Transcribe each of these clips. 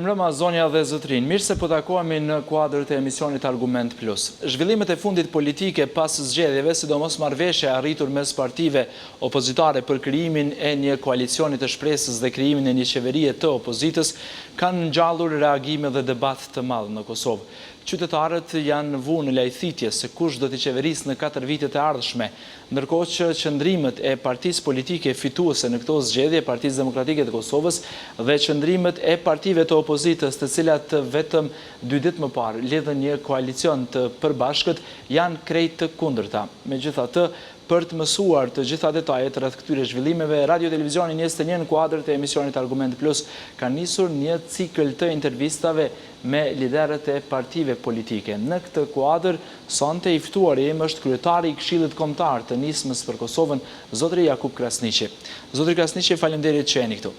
Mirëmbrëma zonja dhe zotrin, mirë se po takohemi në kuadrët e emisionit Argument Plus. Zhvillimet e fundit politike pas zgjedhjeve, sidomos marrëveshja e arritur mes partive opozitare për krijimin e një koalicioni të shpresës dhe krijimin e një qeverie të opozitës, kanë ngjallur reagime dhe debat të madh në Kosovë. Qytetarët janë vunë në lajthitje se kush do t'i qeverisë në 4 vitet e ardhshme, ndërkohë që qëndrimet e partisë politike fituese në këto zgjedhje, Partisë Demokratike të Kosovës, dhe qëndrimet e partive të opozitës, të cilat vetëm 2 ditë më parë lidhën një koalicion të përbashkët, janë krejt të kundërta. Megjithatë, për të mësuar të gjitha detajet rreth këtyre zhvillimeve, Radio Televizioni 21 në kuadrët e emisionit Argument Plus ka nisur një cikël të intervistave me liderët e partive politike. Në këtë kuadër, sonte i ftuari im është kryetari i Këshillit Kombëtar të Nismës për Kosovën, zotri Jakub Krasniqi. Zotri Krasniqi, faleminderit që jeni këtu.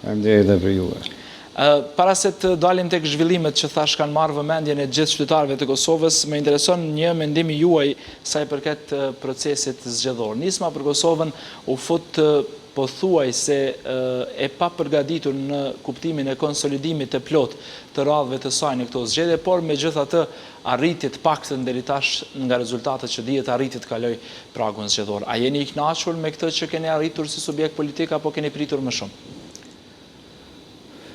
Faleminderit edhe për juve. Para se të dalim tek zhvillimet që thash kanë marrë vëmendjen e gjithë qytetarëve të Kosovës, më intereson një mendimi juaj sa i përket procesit zgjedhor. Nisma për Kosovën u fut pothuajse e papërgatitur në kuptimin e konsolidimit të plot të radhëve të saj në këto zgjedhje, por megjithatë arriti të paktën deri tash nga rezultatet që dihet arriti të kaloj pragun zgjedhor. A jeni i kënaqur me këtë që keni arritur si subjekt politik apo keni pritur më shumë?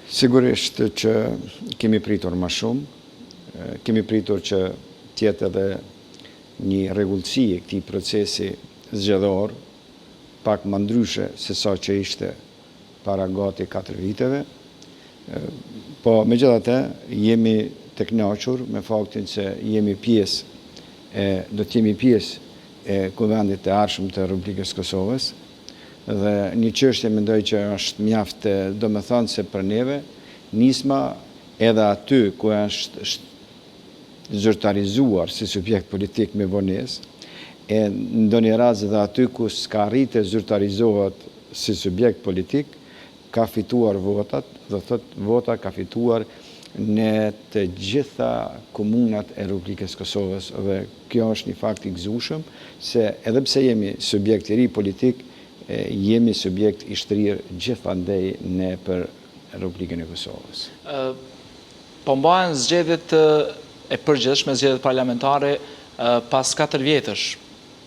Sigurisht që kemi pritur më shumë, kemi pritur që tjetë edhe një rregullsi e këtij procesi zgjedhor, pak më ndryshe se sa që ishte para gati 4 viteve, po megjithatë jemi të kënaqur me faktin se jemi do të jemi pjesë e Kuvendit të ardhshëm të Republikës Kosovës, dhe një çështje mendoj që është mjaft domethënëse për neve, Nisma edhe aty ku është zyrtarizuar si subjekt politik me vonesë, e ndonjë rast edhe aty ku s'ka arritë zyrtarizohet si subjekt politik, ka fituar votat, do thotë vota ka fituar në të gjitha komunat e Republikës Kosovës, dhe kjo është një fakt i gëzueshëm se edhe pse jemi subjekt i ri politik, jemi subjekt i shtrirë gjithandej në për Republikën e Kosovës. Po mbahen zgjedhjet e përgjithshme, zgjedhjet parlamentare pas 4 vjetësh.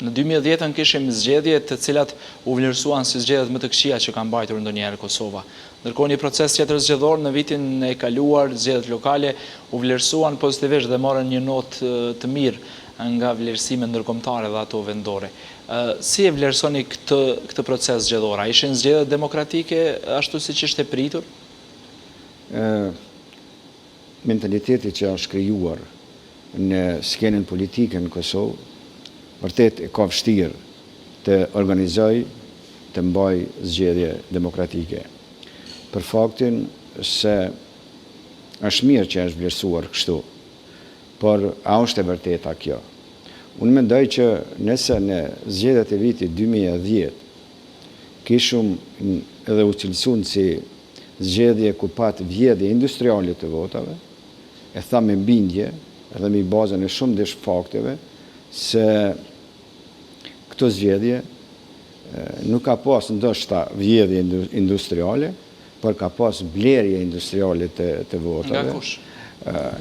Në 2010 kishim zgjedhje të cilat u vlerësuan si zgjedhjet më të këqija që kanë mbajtur ndonjëherë Kosova. Ndërkohë një proces tjetër zgjedhor në vitin e kaluar, zgjedhjet lokale u vlerësuan pozitivisht dhe morën një notë të mirë nga vlerësimet ndërkombëtare dhe ato vendore. Si e vlerësoni këtë proces zgjedhor? Ishin zgjedhje demokratike ashtu siç ishte pritur? Mentaliteti që është krijuar në skenën politike në Kosovë, vërtet e ka vështirë të organizoj, të mbaj zgjedhje demokratike. Për faktin se është mirë që është vlerësuar kështu, por a është e vërteta kjo? Unë mendoj që nëse në zgjedhjet e vitit 2010 kishum edhe u cilësuar si zgjedhje ku pat vjedhje industriale të votave, e tha me bindje, edhe me bazën e shumë dhe fakteve, se këto zgjedhje nuk ka pas ndoshta vjedhje industriale, por ka pas blerje industriale të votave. Nga kush?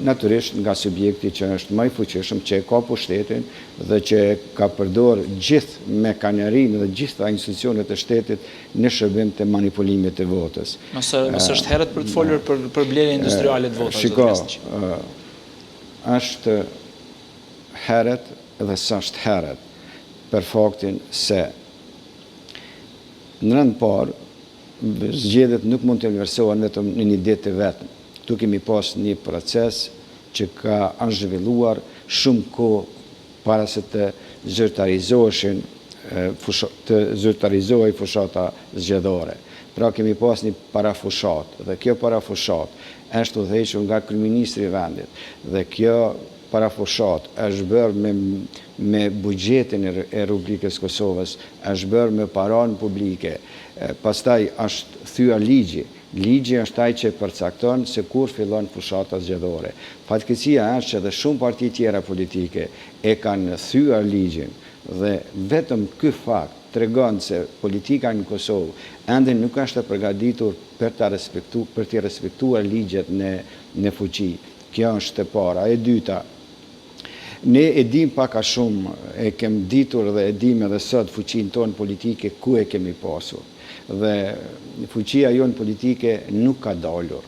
Natyrisht nga subjekti që është më i fuqishëm, që e ka pushtetin dhe që ka përdor gjithë mekanerinë dhe gjitha institucionet e shtetit në shërbim të manipulimit të votës. Mësë është herët për të folur për blerje industriale të votës? Shiko, është herët dhe s'është herët për faktin se në rënd parë zgjedhjet nuk mund të vlerësohen vetëm në një ditë të vetëm. Tu kemi pas një proces që ka zhvilluar shumë kohë para se të zyrtarizohej fushata zgjedhore. Pra kemi pas një parafushat, dhe kjo parafushat është udhëhequr nga kryeministri i vendit, dhe kjo parafushat është bërë me buxhetin e Republikës Kosovës, është bërë me paranë publike, pastaj është thyer ligji. Ligji është ai që përcakton se kur fillon fushata zgjedhore. Fatkeqësia është që edhe shumë parti tjera politike e kanë thyer ligjin, dhe vetëm ky fakt tregon se politika në Kosovë ende nuk është e përgatitur për të respektuar ligjet në fuqi. Kjo është e para. E dyta, ne e dim pak a shumë, e kem ditur dhe e dim edhe sot fuqinë tonë politike ku e kemi pasur. Dhe fuqia jonë politike nuk ka dalur.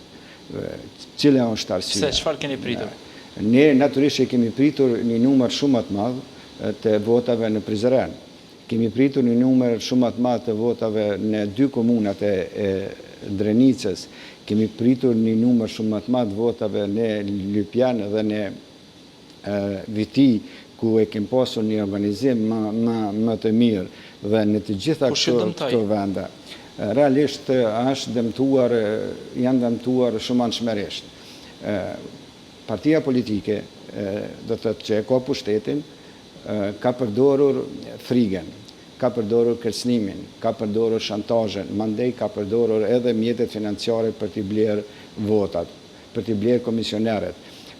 Cila është arsyeja? Se çfarë keni pritur? Ne natyrisht e kemi pritur një numër shumë të madh të votave në Prizren. Kemi pritur një numër shumë të madh të votave në 2 komunat e Drenicës. Kemi pritur një numër shumë të madh votave në Lypjan dhe në Viti, ku e kemi pasur një organizim më të mirë, dhe në të gjitha këto vende. Realisht janë dëmtuar shumë anshmërisht. Partia politike, do të thotë që e ka pushtetin, ka përdorur frigën, ka përdorur kërcënimin, ka përdorur shantazhin, mandej ka përdorur edhe mjetet financiare për t'i blerë votat, për t'i blerë komisionerët,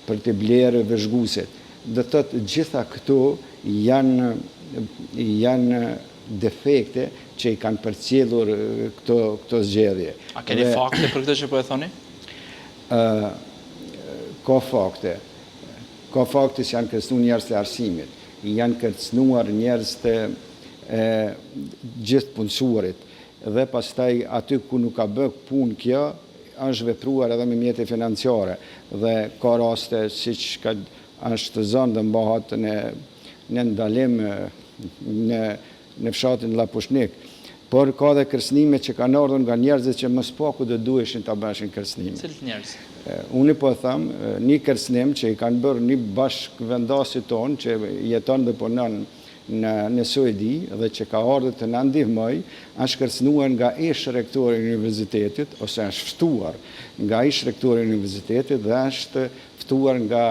për t'i blerë vëzhguesit. Do të thotë gjitha këto janë defekte që i kanë përcjellur këto zgjedhje. A keni fakte për këtë që po e thoni? Ka fakte. Ka fakte që janë kërcënuar njerëz të arsimit, janë kërcënuar njerëz të gjithë punësuarit, dhe pastaj aty ku nuk ka bë punë kjo, është vepruar edhe me mjete financiare, dhe ka raste siç është zënë dhe mbahet në ndalim në fshatin Lapushnik. Por ka dhe kërcënime që kanë ardhur nga njerëzit që më spaku do duheshin ta bëshin kërcënime. Cilët njerëz? Unë po them, një kërcënim që i kanë bërë një bashkëvendasi tonë që jeton dhe punon në Suedi dhe që ka ardhur të na ndihmoj, është kërcënuar nga ish rektori i universitetit, ose është ftuar nga ish rektori i universitetit dhe është ftuar nga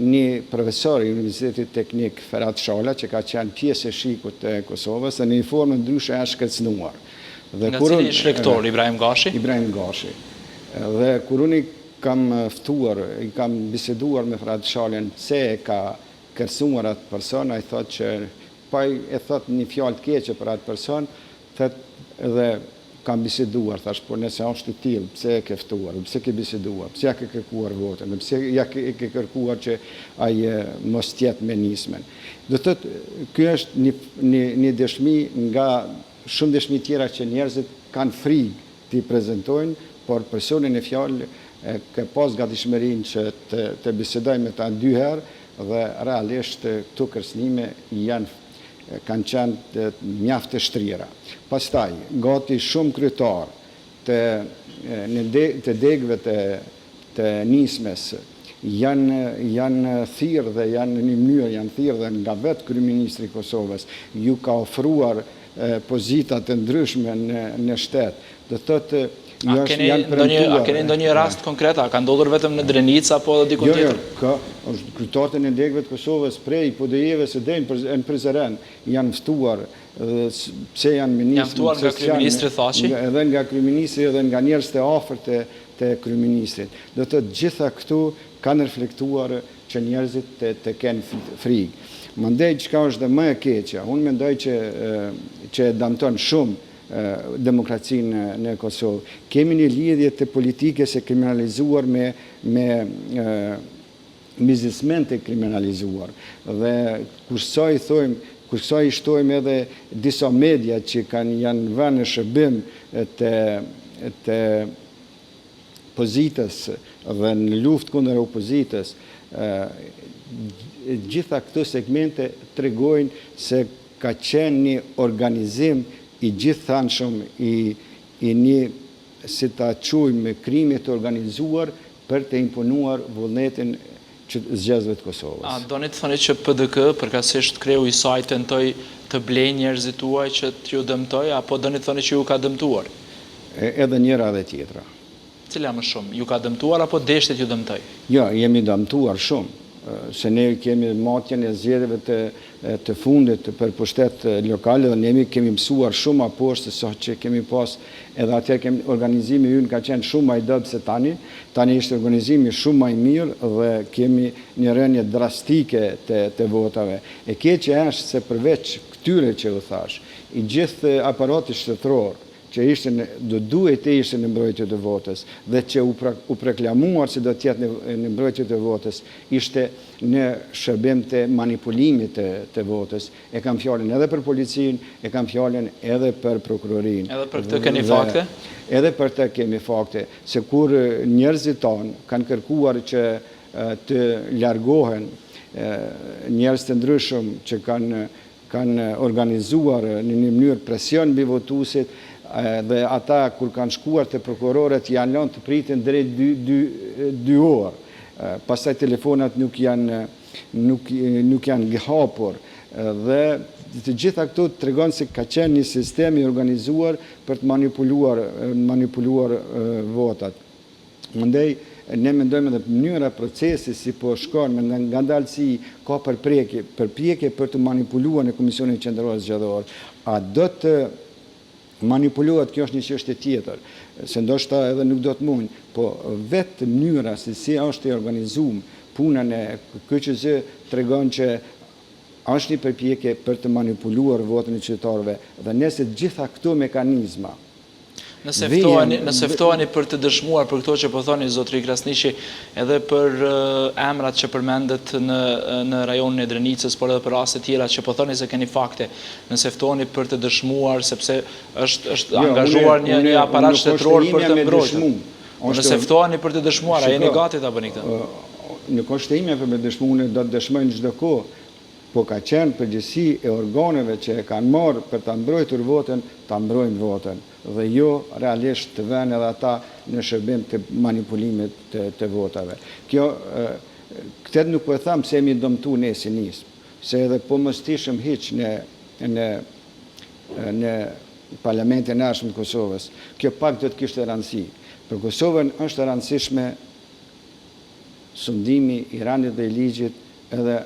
një profesor i Universitetit Teknik Ferhat Shala, që ka qenë pjesë e shikut të Kosovës, dhe në një formë ndryshe është kërcënuar. Nga cili ish rektor, Ibrahim Gashi? Ibrahim Gashi. Dhe kur unë i kam ftuar, i kam biseduar me Ferhat Shalën pse e ka kërcënuar atë person, ai thotë që pa e thotë një fjalë të keqe për atë person, thotë edhe kam biseduar, thash, por nëse është i tillë, pse e ke ftuar, pse ke biseduar, pse ja ke kërkuar votën, pse ja ke kërkuar që ai mos tjetë me nismen. Do të thotë, ky është një dëshmi nga shumë dëshmi tjera që njerëzit kanë frikë t'i prezantojnë, por personin e fjalë ka pas gatishmërinë që të bisedoj me ta 2 herë, dhe realisht këto kërcënime kanë qenë mjaft të shtrira. Pastaj, gati shumë kryetar të degëve të nismes janë thirrë dhe janë në një mënyrë janë thirrë dhe nga vetë kryeministri i Kosovës ju ka ofruar pozita të ndryshme në shtet. Do thotë A keni ndonjë rast konkret, a ka ndodhur vetëm në Drenica apo edhe diku tjetër? Jo, kryetarët e degëve të Kosovës prej PDJ-s deri në Prizren janë ftuar, pse janë ministrë. Janë ftuar nga kryeministri Thaçi? Edhe nga kryeministri edhe nga njerëz të afërt të kryeministrit. Do të gjitha këtu kanë reflektuar që njerëzit të kenë frikë. Mandej çka është dhe më e keqja, unë mendoj që dëmton shumë demokracinë në Kosovë. Kemi një lidhje të politikës e kriminalizuar me biznesmen të kriminalizuar. Dhe kurso i shtojmë edhe disa media që janë vënë në shërbim të opozitës dhe në luftë kundër opozitës, gjitha këto segmente tregojnë se ka qenë një organizim i gjithënshëm i një, si ta quajmë, krimi të organizuar për të imponuar vullnetin zgjedhësve të Kosovës. A doni të thoni që PDK, përkatësisht kreu i saj, tentoi të blejë njerëzit tuaj që t'ju dëmtoj, apo doni të thoni që ju ka dëmtuar? Edhe njëra dhe tjetra. Cila më shumë? Ju ka dëmtuar apo deshtet ju dëmtoj? Jo, jemi dëmtuar shumë. Se ne kemi matjen e zgjedhjeve të fundit për pushtet lokale dhe ne kemi mësuar shumë aposhtë se sa që kemi pas, edhe atëherë organizimi ynë ka qenë shumë më i dobët se tani. Tani ishte organizimi shumë më i mirë dhe kemi një rënje drastike të votave. E keqja është se përveç këtyre që u thash, i gjithë aparati shtetëror që duhet të ishte në mbrojtje të votës dhe që u proklamuar se do të jetë në mbrojtje të votës, ishte në shërbim të manipulimit të votës. E kam fjalën edhe për policinë, e kam fjalën edhe për prokurorinë. Edhe për këtë keni fakte? Edhe për të kemi fakte, se kur njerëzit tonë kanë kërkuar që të largohen njerëz të ndryshëm që kanë organizuar në një mënyrë presion mbi votuesit, dhe ata kur kanë shkuar të prokurorët janë lënë të pritin drejt 2 orë. Pastaj telefonat nuk janë hapur dhe të gjitha këto tregon se ka qenë një sistem i organizuar për të manipuluar votat. Mandej ne mendojmë edhe mënyra procesi si po shkon me ngandalësi ka përpjekje për të manipuluar në Komisionin Qendror Zgjedhor. A do të manipulohet, kjo është një çështje tjetër, se ndoshta edhe nuk do të mund, po vetë mënyra se si është e organizuar puna në KQZ tregon që është një përpjekje për të manipuluar votën e qytetarëve dhe nëse gjitha këto mekanizma Nëse ftoheni për të dëshmuar për këto që po thoni zotri Krasniqi, edhe për emrat që përmendet në rajonin e Drenicës, por edhe për raste tjera që po thoni se keni fakte, nëse ftoheni për të dëshmuar sepse është angazhuar një aparat shtetëror për të mbrojtur. Nëse ftoheni për të dëshmuar, a jeni gati ta bëni këtë? Në kohë ime për të dëshmuar, do të dëshmoj në çdo kohë, po ka qenë përgjegjësi e organeve që kanë marrë për ta mbrojtur votën, ta mbrojnë votën dhe jo realisht të vënë edhe ata në shërbim të manipulimit të votave. Këtë nuk po e tham se jemi dëmtu ne si nismë, se edhe po mos tishëm hiç në Parlamentin e Jashtëm të Kosovës. Kjo pak do të kishte rëndësi. Për Kosovën është e rëndësishme sundimi i randit dhe i ligjit edhe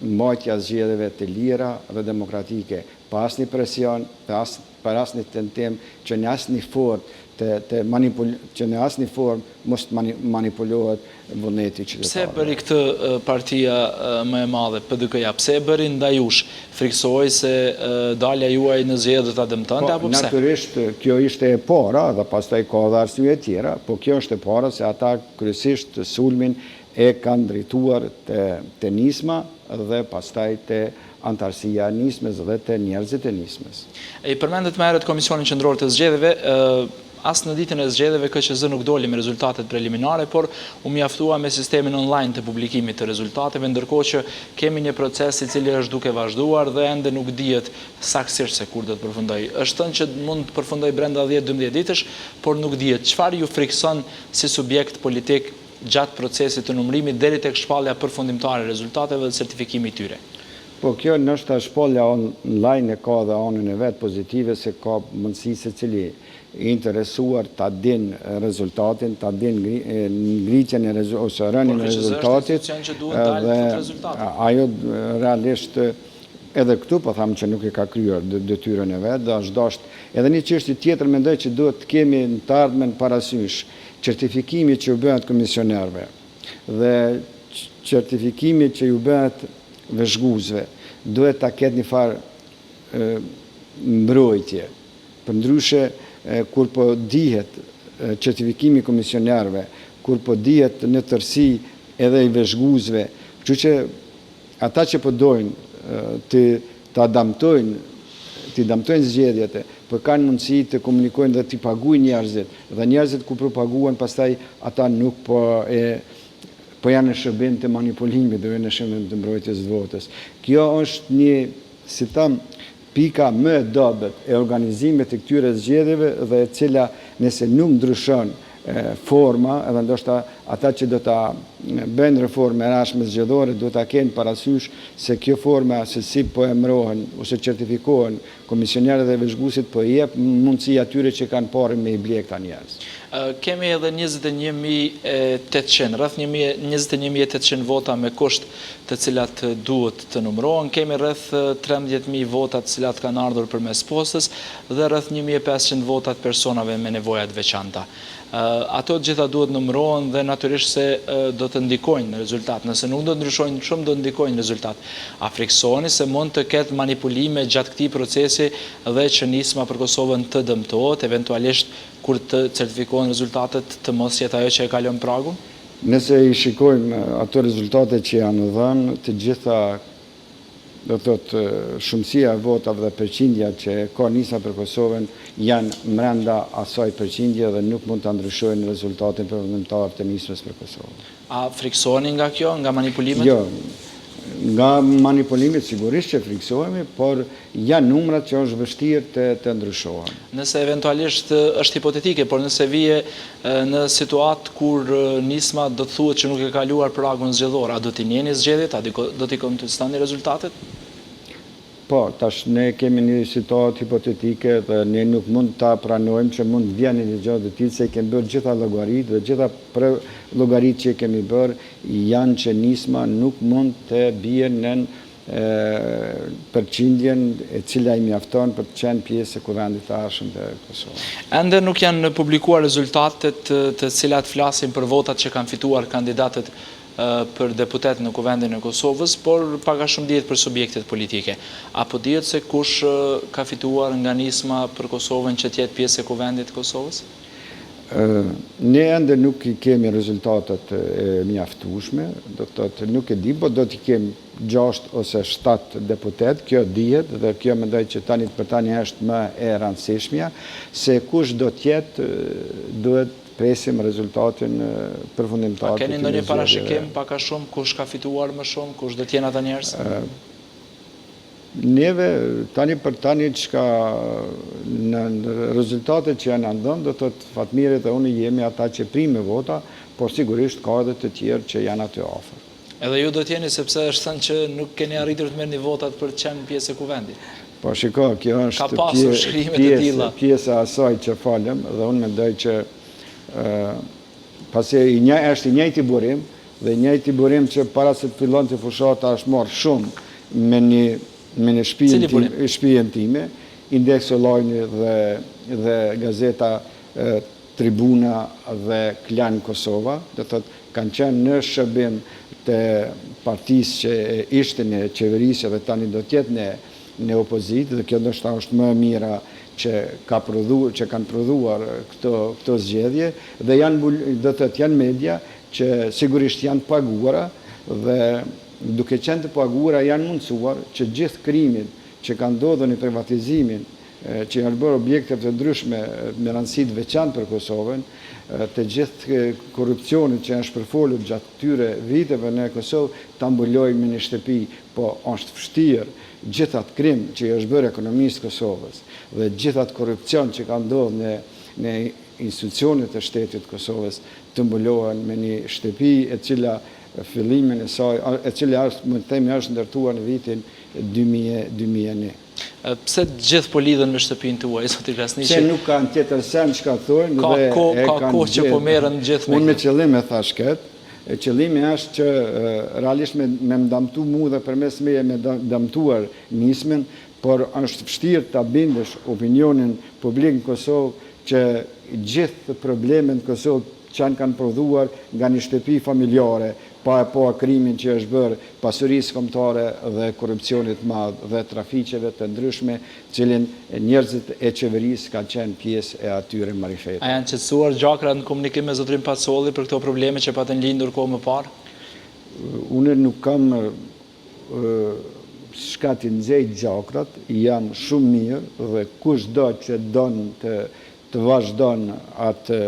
mbajtja zgjedhjeve të lira dhe demokratike, pa asnjë presion, pa asnjë tentim që në asnjë formë mos manipulohet vullneti qytetarëve. Pse bëri këtë partia më e madhe, PDK-ja? Pse bëri ndaj jush? Friksoi se dalja juaj në zgjedhje do ta dëmtonte apo pse? Natyrisht kjo ishte e para dhe pastaj ka edhe arsye tjera, po kjo është e para se ata kryesisht sulmin e kanë drejtuar te nisma dhe pastaj te antarësia e nismes dhe te njerëzit e nismes. I përmendet më herët Komisionin Qendror të Zgjedhjeve, as në ditën e zgjedhjeve KQZ nuk doli me rezultatet preliminare, por u mjaftua me sistemin online të publikimit të rezultateve, ndërkohë që kemi një proces i cili është duke vazhduar dhe ende nuk dihet saktësisht se kur do të përfundojë. Është thënë që mund të përfundojë brenda 10-12 ditësh, por nuk dihet. Çfarë ju frikson si subjekt politik gjatë procesit të numërimit deri tek shpallja përfundimtare e rezultateve dhe certifikimi i tyre? Po kjo nështë shpallja online e ka dhe anën e vetë pozitive se ka mundësi se cili interesuar ta din rezultatin, ta din ngritjen ose rënien e rezultatit. Ajo realisht edhe këtu po thamë që nuk e ka kryer detyrën e vetë, dhe është dashur. Edhe një çështje tjetër mendoj që duhet të kemi në të ardhmen parasysh, certifikimi që ju bëhet komisionerëve dhe certifikimi që ju bëhet vëzhguesve, duhet ta ketë një farë mbrojtje. Përndryshe, kur po dihet certifikimi komisionerëve, kur po dihet në tërësi edhe i vëzhguesve, kështu që ata që po dojnë të damtojnë zgjedhjet, po kanë mundësi të komunikojnë dhe të paguajnë njerëzit, dhe njerëzit ku propaguan pastaj ata nuk po janë në shërbim të manipulimit dhe në shërbim të mbrojtjes të votës. Kjo është një, si tham, pika më e dobët e organizimit të këtyre zgjedhjeve dhe e cila nëse nuk ndryshon forma, edhe ndoshta ata që do ta bëjnë reforme rashme zgjedhore do ta kenë parasysh se kjo forma se si po emërohen ose certifikohen komisionerët dhe vëzhguesit po i jep mundësi atyre që kanë parë me i blek ta njerëz. Kemi edhe 21.800, rreth 21.800 vota me kusht të cilat duhet të numërohen, kemi rreth 13.000 vota të cilat kanë ardhur përmes postës dhe rreth 1.500 vota të personave me nevojat veçanta. Ato gjitha duhet numërohen dhe natyrisht se do të ndikojnë në rezultat. Nëse nuk do të ndryshojnë shumë, do të ndikojnë në rezultat. A friksoni se mund të ketë manipulime gjatë këtij procesi dhe që nisma për Kosovën të dëmtohet, eventualisht kur të certifikohen rezultatet të mos jetë ajo që e kalon pragun? Nëse i shikojmë ato rezultate që janë dhënë, të gjitha do të thotë shumësia e votave dhe përqindja që ka nisma për Kosovën janë brenda asaj përqindje dhe nuk mund të ndryshojnë rezultatin përfundimtar të nismës për Kosovën. A friksoni nga kjo, nga manipulimet? Jo, nga manipulimet sigurisht që friksohemi, por janë numrat që është vështirë të ndryshohen. Nëse eventualisht është hipotetike, por nëse vije në situatë kur nisma do të thuhet që nuk e kaluar pragun zgjedhor, a do t'i njeni zgjedhjet, a do t'i kontestoni rezultatet? Po, tash ne kemi një situatë hipotetike dhe ne nuk mund ta pranojmë që mund vjen një gjë të tillë se kemi bërë gjitha llogaritë dhe gjitha llogaritë që kemi bërë janë që nisma nuk mund të bie në përqindjen e cila i mjafton për të qenë pjesë e kuvendit të arshëm të Kosovës. Ende nuk janë publikuar rezultatet të cilat flasin për votat që kanë fituar kandidatët për deputet në kuvendin e Kosovës, por paka shumë dihet për subjektet politike. Apo dihet se kush ka fituar nga nisma për Kosovën që tjetë pjesë e kuvendit të Kosovës? Ne ende nuk i kemi rezultatet mjaftueshme, do të thotë nuk e di, po do t'i kemi 6 ose 7 deputet, kjo dihet dhe kjo mendoj që tani për tani është më e rëndësishmja, se kush do t'jetë duhet presim rezultatin përfundimtar. A keni ndonjë parashikim pak a shumë kush ka fituar më shumë, kush do t'jenë ata njerëz? Neve tani për tani çka në rezultatet që janë ndonë, do të thotë Fatmiri dhe unë jemi ata që prime vota, por sigurisht ka edhe të tjerë që janë aty afër. Edhe ju do t'jeni sepse është thënë që nuk keni arritur të merrni votat për të qenë pjesë e kuvendit. Po shiko, kjo është pjesa asaj që falem dhe unë mendoj që pasi është i njëjti burim dhe i njëjti burim që para se të fillon të fushata është marrë shumë me një shtëpinë time, Indeks Online dhe gazeta Tribuna dhe Klan Kosova, do thotë kanë qenë në shërbim të partisë që ishte në qeverisje dhe tani do t'jetë në opozitë dhe kjo ndoshta është më e mira që kanë prodhuar këto zgjedhje dhe janë media që sigurisht janë paguara dhe duke qenë të paguara janë mundësuar që gjithë krimin që ka ndodhur në privatizimin që janë bërë objekte të ndryshme me rëndësi të veçantë për Kosovën, të gjithë korrupsionit që janë shpërfolur gjatë këtyre viteve në Kosovë ta mbulojnë me një shtëpi, po është vështirë gjithat krim që është bërë ekonomisë Kosovës dhe gjithat korrupsion që ka ndodhur në institucionet e shtetit Kosovës të mbulohen me një shtëpi e cila fillimin e saj, e cila është ndërtuar në vitin 2001. Pse gjithë po lidhen me shtëpinë tuaj, zoti Krasniqi? Se nuk kanë tjetër sen çka thonë dhe ka kohë që po merren gjithë me. Unë me qëllim e thash këtë. Qëllimi është që realisht me ndamtu mu dhe përmes meje me ndamtuar nismen, por është vështirë ta bindesh opinionin publik në Kosovë që gjithë problemet në Kosovë që kanë prodhuar nga një shtëpi familjare, pa krimin që është bërë, pasurisë kombëtare dhe korrupsionit madh dhe trafiqeve të ndryshme, cilin njerëzit e qeverisë kanë qenë pjesë e atyre marifete. A janë qetësuar gjakrat në komunikim me zotrin Pacolli për këto probleme që patën lindur kohë më parë? Unë nuk kam shkati nxej gjakrat, janë shumë mirë dhe kushdo që don të vazhdon atë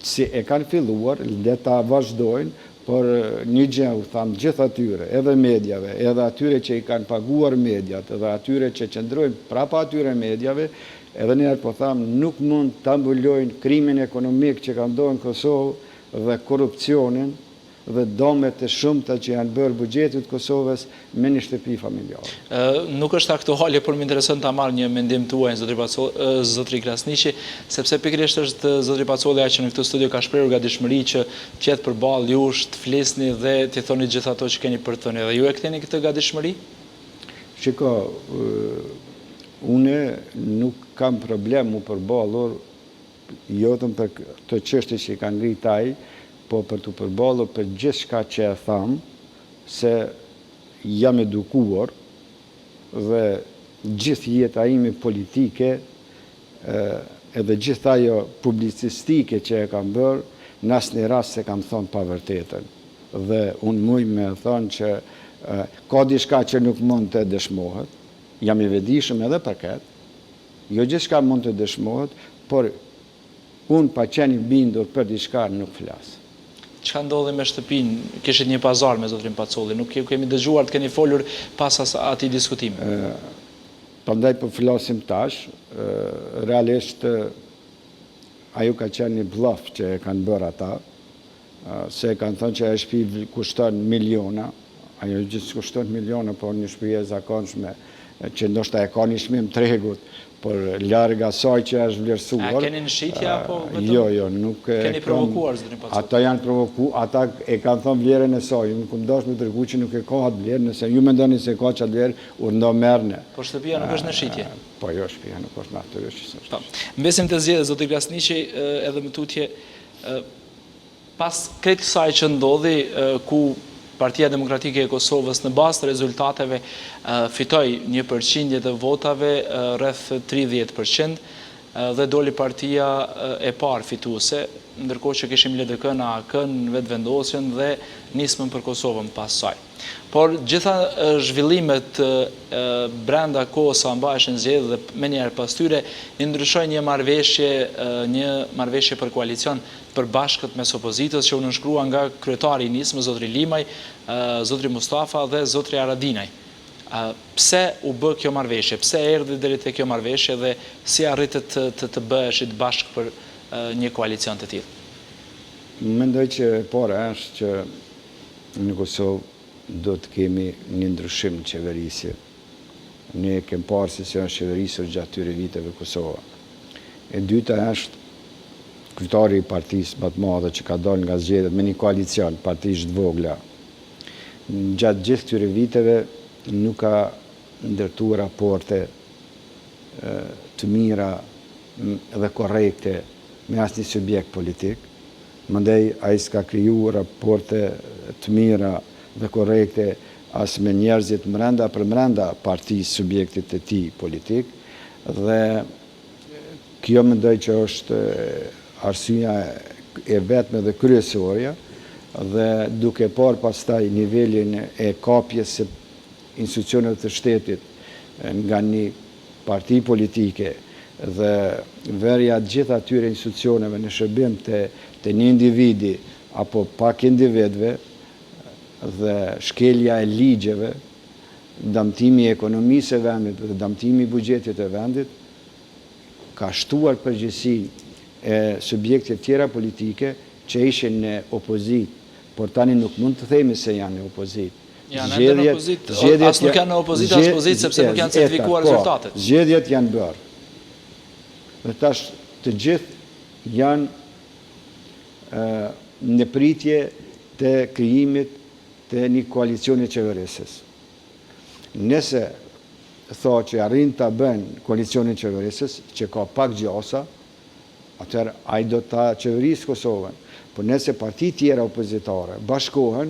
si e kanë filluar, le ta vazhdojnë, por një gjë u tham gjithë atyre, edhe medjave, edhe atyre që i kanë paguar medjat, edhe atyre që qëndrojnë prapa atyre medjave, edhe njerë po tham nuk mund të mbulojnë krimin ekonomik që ka ndodhur në Kosovë dhe korrupsionin dhe domet e shumta që janë bërë buxhetit Kosovës me një shtëpi familjare. Nuk është aktuale, por më intereson ta marr një mendim tuaj zotri Krasniqi, sepse pikërisht është zotri Pacolli që në këtë studio ka shprehur gatishmëri që qet përballë jush të flisni dhe t'i thoni gjithë ato që keni për të thënë. Dhe ju e ktheni këtë gatishmëri? Shiko, unë nuk kam problem u përballur jotën për të çështje që i kanë ngritë ai, po për të përballur për gjithçka që e tham, se jam edukuar dhe gjithë jeta ime politike edhe gjithë ajo publicistike që e kam bërë, në asnjë rast se kam thonë pa vërtetën. Dhe unë muj me thonë që ka diçka që nuk mund të dëshmohet, jam i vetëdijshëm edhe për këtë, jo gjithçka mund të dëshmohet, por unë pa qenë i bindur për diçka nuk flas. Çka ndodhi me shtëpinë? Kishit një pazar me zotrin Pacolli, nuk kemi dëgjuar të keni folur pas atij diskutimi. Prandaj po flasim tash, realisht ajo ka qenë një bluff që e kanë bërë ata, se kanë thënë që e shtëpi kushton miliona, ajo gjithë kushton miliona, por një shtëpi e zakonshme që ndoshta e ka një çmim tregut, por larg asaj që është vlerësuar. A keni në shitje apo vetëm? Jo, nuk keni provokuar zotrin Pacolli? Ata janë provokuar, ata e kanë thënë vlerën e saj, nuk më dash me treguar që nuk e ka atë vlerë, nëse ju mendoni se ka çat vlerë, ndo merrni. Po shtëpia nuk është në shitje. Po jo, shtëpia nuk është natyrisht. Mbesim të zgjedhjes zoti Glasniqi, edhe më tutje pas këtë kësaj që ndodhi ku Partia Demokratike e Kosovës në bazë të rezultateve fitoi një përqindje të votave rreth 30% dhe doli partia e parë fituese, ndërkohë që kishim LDK-n, AK-n, vetëvendosjen dhe nismën për Kosovën pas saj. Por gjitha zhvillimet brenda kohës sa mbaheshin zgjedhjet dhe menjëherë pas tyre i ndryshoi një marrëveshje për koalicion për bashkët mes opozitës që u nënshkrua nga kryetari i nismës zotri Limaj, zotri Mustafa dhe zotri Haradinaj. Pse u bë kjo marrëveshje? Pse erdhi deri te kjo marrëveshje dhe si arritët të bëheshit bashkë për një koalicion të tillë? Mendoj që e para është që në Kosovë do të kemi një ndryshim në qeverisje. Ne kemi parë se si është qeverisur gjatë këtyre viteve Kosova. E dyta është kryetari i partisë më të madhe që ka dalë nga zgjedhjet me një koalicion partish të vogla. Gjatë gjithë këtyre viteve nuk ka ndërtuar raporte të mira dhe korrekte me asnjë subjekt politik. Mandej ai s'ka krijuar raporte të mira dhe korrekte as me njerëzit brenda partisë subjektit të tij politik, dhe kjo mendoj që është arsyeja e vetme dhe kryesorja, dhe duke parë pastaj nivelin e kapjes së institucioneve të shtetit nga një parti politike dhe verja gjithë atyre institucioneve në shërbim të një individi apo pak individëve dhe shkelja e ligjeve, damtimi i ekonomisë e vendit dhe damtimi i buxhetit të vendit, ka shtuar përgjegjësinë e subjekte tjera politike që ishin në opozitë, por tani nuk mund të themi se janë në opozitë. Janë ende në opozitë, as nuk janë në opozitë, as pozitë, sepse nuk janë certifikuar rezultatet. Zgjedhjet janë bërë. Dhe tash të gjithë janë në pritje të krijimit të një koalicioni qeverisës. Nëse tho që arrin të bën koalicionin qeverisës, që ka pak gjasa, atëherë ai do ta qeverisë Kosovën. Por nëse parti tjera opozitare bashkohen,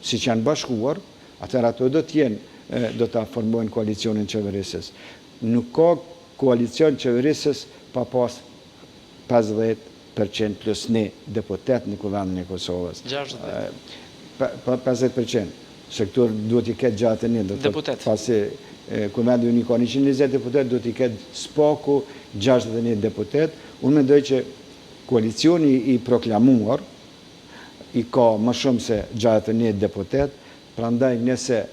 si që janë bashkuar, atëherë ato do ta formojnë koalicionin qeverisës. Nuk ka koalicion qeverisës pa pas 50% plus një deputet në kuvendin e Kosovës. 50%, se këtu duhet i ketë gjatë një deputet. Pasi kuvendi unik ka 120 deputet, duhet i ketë spaku 61 deputet. Unë mendoj që koalicioni i proklamuar i ka më shumë se 61 deputet, prandaj nëse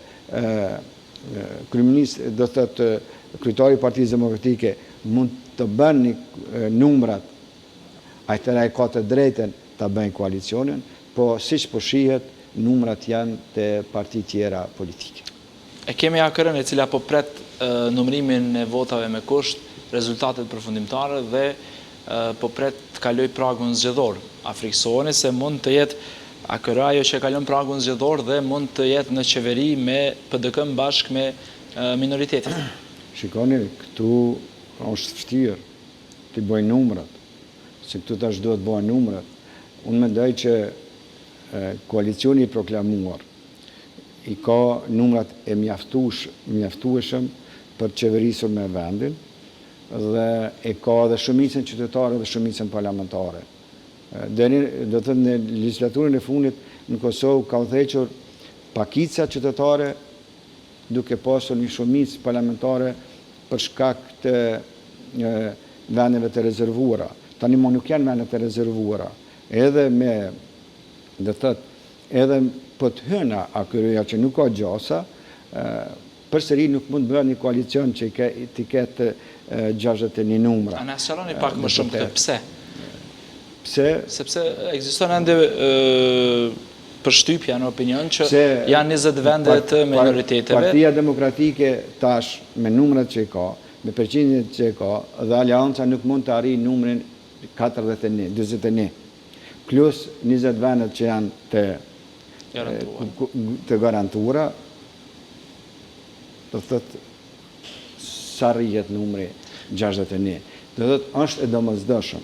kryeministri, do thotë kryetari i Partisë Demokratike mund të bën numrat, atëherë ai ka të drejtën ta bëjnë koalicionin, po siç po shihet numrat janë të parti tjera politike. E kemi AKR-n e cila po pret numërimin e votave me kusht, rezultatet përfundimtare dhe po pret të kaloj pragun zgjedhor. A friksoheni se mund të jetë AKR ajo që kalon pragun zgjedhor dhe mund të jetë në qeveri me PDK-n bashkë me minoritetin? Shikoni, këtu është vështirë të bëjnë numrat. se këtu tash duhet bëhen numrat, unë mendoj që koalicioni i proklamuar i ka numrat e mjaftueshëm për të qeverisur me vendin dhe e ka dhe shumicën qytetare dhe shumicën parlamentare. Do të thënë në legjislaturën e fundit në Kosovë ka udhëhequr pakica qytetare duke pasur një shumicë parlamentare për shkak të vendeve të rezervuara. Tani më nuk janë vendet të rezervuara. Edhe me, do thëtë, edhe po të hëna akëryja që nuk ka gjasa, përsëri nuk mund bëhet një koalicion që t'i ketë 61 numra. A në sqaroni pak më shumë këtë, pse? Pse? Sepse ekziston ende përshtypja në opinion që janë 20 vende të minoriteteve. Partia Demokratike tash me numrat që ka, me përqindjen që ka, dhe Alianca nuk mund të arrijë numrin 41, plus 20 vendet që janë të garantuara, do thëtë sa rrihet numri 61. Do thëtë është e domosdoshëm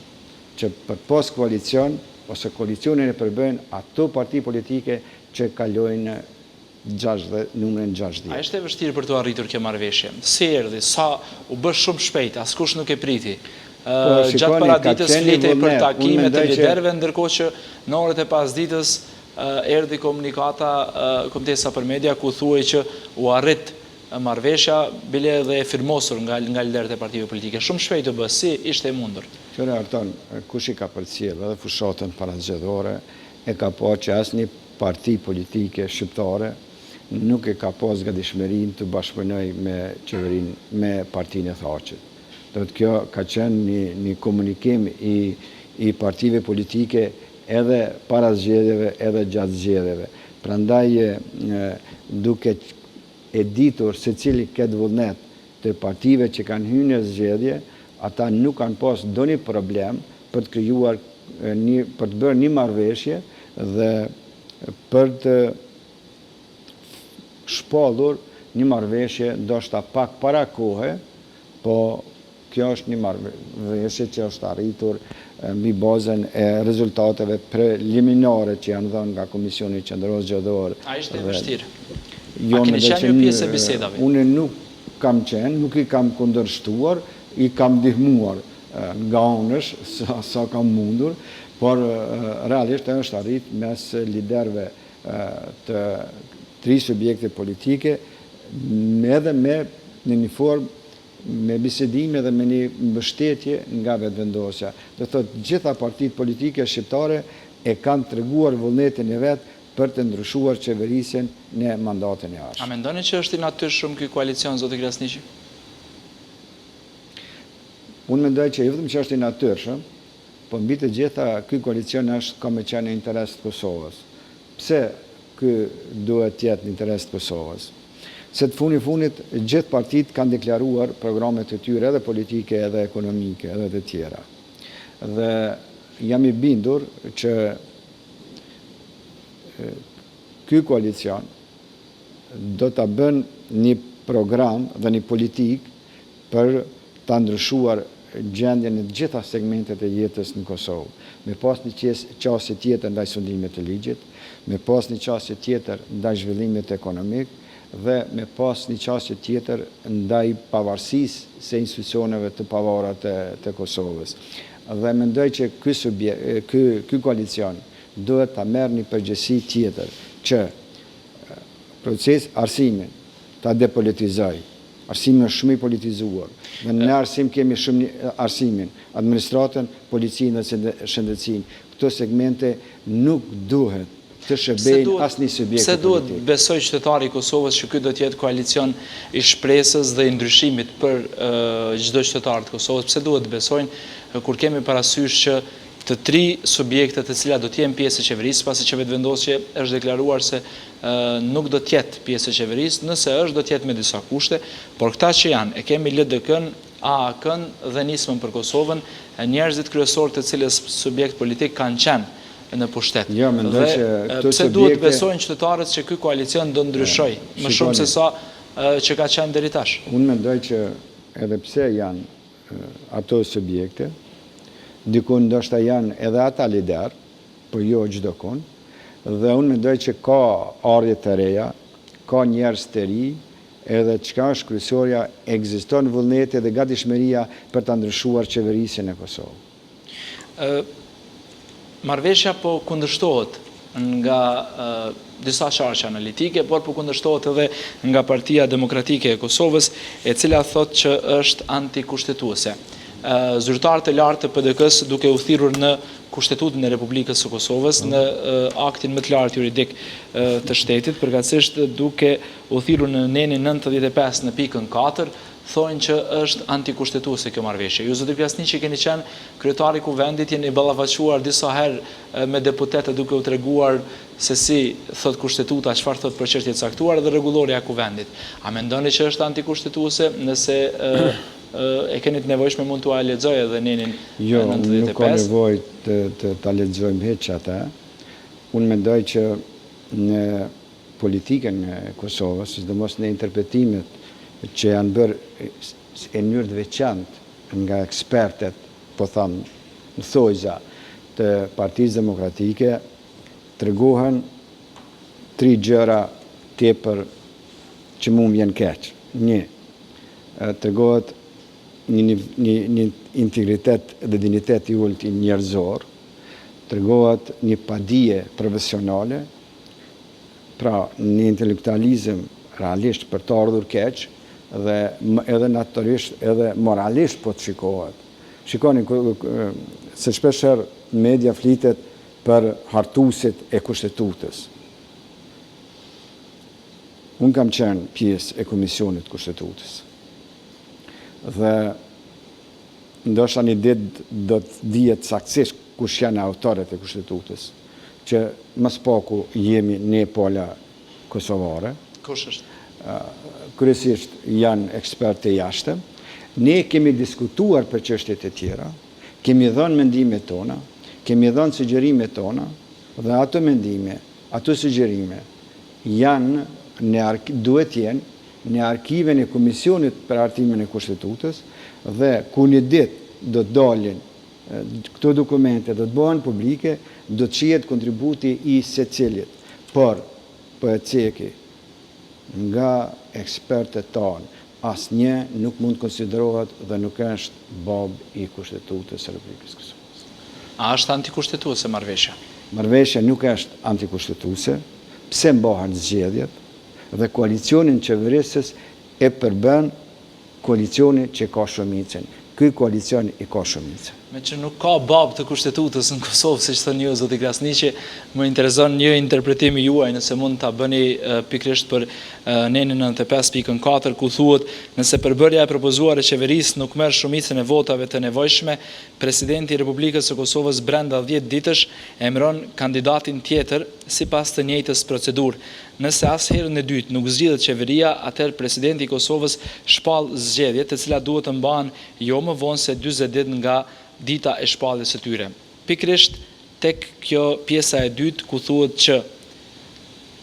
që për pas koalicion, ose koalicionin e përbëjnë ato parti politike që kalojnë numrin 60. A ishte e vështirë për të arritur kjo marrëveshje? Si erdhi, sa u bë shumë shpejt, askush nuk e priti. Gjatë paraditës flitej për takimet e liderëve, ndërkohë që në orët e pasditës erdhi komunikata Komitesa për Media ku thuhej që u arrit marrëveshja, bile dhe e firmosur nga liderët e partive politike. Shumë shpejt u bë, si ishte e mundur? Qëre Arton, kush i ka përcjellë edhe fushatën parazgjedhore, e ka pa që asnjë parti politike shqiptare nuk e ka pas gatishmërinë të bashkëpunoj me qeverinë, me partinë e Thaqit. Do të kjo ka qenë një komunikim i partive politike edhe para zgjedhjeve, edhe gjatë zgjedhjeve. Prandaj duke e ditur se cili këtë vullnet të partive që kanë hyrë në zgjedhje, ata nuk kanë pas ndonjë problem për të krijuar për të bërë një marrëveshje dhe për të shpallur një marrëveshje ndoshta pak para kohe, po kjo është një marrëveshje që është arritur mbi bazën e rezultateve preliminare që janë dhënë nga Komisioni Qendror Zgjedhor. A ishte e vështirë? A keni qenë një pjesë e bisedave? Unë nuk kam qenë, nuk i kam kundërshtuar, i kam ndihmuar nga anësh sa kam mundur, por realisht është arrit mes liderëve të 3 subjekte politike, edhe në një formë me bisedime dhe me një mbështetje nga vetëvendosja. Do thotë gjitha partitë politike shqiptare e kanë treguar vullnetin e vet për të ndryshuar qeverisjen në mandatin e ardhshëm. A mendoni që është i natyrshëm ky koalicion, zoti Krasniqi? Unë mendoj që jo vetëm që është i natyrshëm, po mbi të gjitha ky koalicion ka me qenë në interes të Kosovës. Pse ky duhet të jetë në interes të Kosovës? Se të fundit gjithë partitë kanë deklaruar programet e tyre edhe politike, edhe ekonomike, edhe të tjera. Dhe jam i bindur që ky koalicion do të bën një program dhe një politik për të ndryshuar gjendjen në gjitha segmentet e jetës në Kosovë. Me pas një qasje tjetër ndaj sundimit të ligjit, me pas një qasje tjetër ndaj zhvillimit ekonomik, dhe me pas një qasje tjetër ndaj pavarësisë se institucioneve të pavara të Kosovës. Dhe mendoj që ky koalicion duhet ta merr një përgjegjësi tjetër që proces arsimin ta depolitizoj. Arsimi është shumë i politizuar. Dhe në arsim kemi shumë arsimin, administratën, policinë dhe shëndetësinë. Këto segmente nuk duhet të shërbejnë asnjë subjekt. Pse duhet besoj qytetari i Kosovës që ky do të jetë koalicion i shpresës dhe i ndryshimit për çdo qytetar të Kosovës? Pse duhet besojnë kur kemi parasysh që të 3 subjektet të cilat do të jenë pjesë e qeverisë, pasi që vetëvendosje është deklaruar se nuk do të jetë pjesë e qeverisë, nëse është do të jetë me disa kushte, por këta që janë, e kemi LDK-n, AAK-n dhe Nismën për Kosovën, njerëzit kryesorë të cilës subjekt politik kanë qenë në pushtet. Dhe pse duhet besojnë qytetarët që ky koalicion do ndryshoj, më shumë se sa që ka qenë deri tash? Unë mendoj që edhe pse janë ato subjekte, dikun ndoshta janë edhe ata lider, por jo çdo kun, dhe unë mendoj që ka ardhje të reja, ka njerëz të ri, edhe çka është kryesorja, ekziston vullneti dhe gatishmëria për ta ndryshuar qeverisjen e Kosovës. Marrëveshja po kundërshtohet nga disa qarqe analitike, por po kundërshtohet edhe nga Partia Demokratike e Kosovës, e cila thotë që është antikushtetuese. Zyrtarët e lartë të PDK-s duke u thirrur në Kushtetutën e Republikës së Kosovës, në aktin më të lartë juridik të shtetit, përkatësisht duke u thirrur në nenin 95 në pikën 4, thonë që është antikushtetuese kjo marrëveshje. Ju zoti Krasniqi keni qenë kryetari i kuvendit, jeni ballavaçuar disa herë me deputetë duke u treguar se si thot kushtetuta, çfarë thot për çështje të caktuara dhe rregulloria e kuvendit. A mendoni që është antikushtetuese? Nëse e keni të nevojshme mund t'ua lexoj edhe nenin 95. Jo, nuk ka nevojë ta lexojmë hiç atë. Unë mendoj që në politikën e Kosovës, sidomos në interpretimet që janë bërë në mënyrë të veçantë nga ekspertet, po thamë, në thojza të Partisë Demokratike, tregohen 3 gjëra tepër që mu m'vjen keq. 1. Tregohet një integritet dhe dignitet i ulët i njerëzor, tregohet një padije profesionale, pra një intelektualizëm realisht për të ardhur keq, dhe edhe natyrisht edhe moralisht po të shikohet. Shikoni se shpeshherë media flitet për hartuesit e Kushtetutës. Unë kam qenë pjesë e Komisionit të Kushtetutës. Dhe ndoshta një ditë do të dihet saktësisht kush janë autorët e Kushtetutës, që më së paku jemi ne pola kosovare. Kush është? Kryesisht janë ekspertë të jashtëm. Ne kemi diskutuar për çështjet e tjera, kemi dhënë mendimet tona, kemi dhënë sugjerimet tona, dhe ato mendime, ato sugjerime janë duhet jenë në arkiven e Komisionit për Hartimin e Kushtetutës, dhe ku një ditë do të dalin këto dokumente, do të bëhen publike, do të shihet kontributi i secilit. Por po e ceki nga ekspertët tanë, asnjë nuk mund të konsiderohet dhe nuk është bab i Kushtetutës së Republikës Kosovës. A është antikushtetuese marrëveshja? Marrëveshja nuk është antikushtetuese, pse mbahen zgjedhjet dhe koalicionin qeverisës e përbën koalicioni që ka shumicën. Ky koalicion i ka shumicën. Me që nuk ka bab të Kushtetutës në Kosovë, si që thënë ju, zoti Krasniqi, më intereson një interpretimi juaj, nëse mund të bëni pikrisht për nenin 95.4, ku thuhet, nëse përbërja e propozuar e qeverisë nuk merr shumicën e votave të nevojshme, presidenti i Republikës së Kosovës brenda 10 ditësh emëron kandidatin tjetër sipas të njëjtës procedurë. Nëse asherën e dytë nuk zgjidhet qeveria, atëherë presidenti i Kosovës shpall zgjedhjet, të cilat duhet të mbahen jo më vonë se 40 ditë nga dita e shpalljes së tyre. Pikrisht tek kjo pjesa e dytë ku thuhet që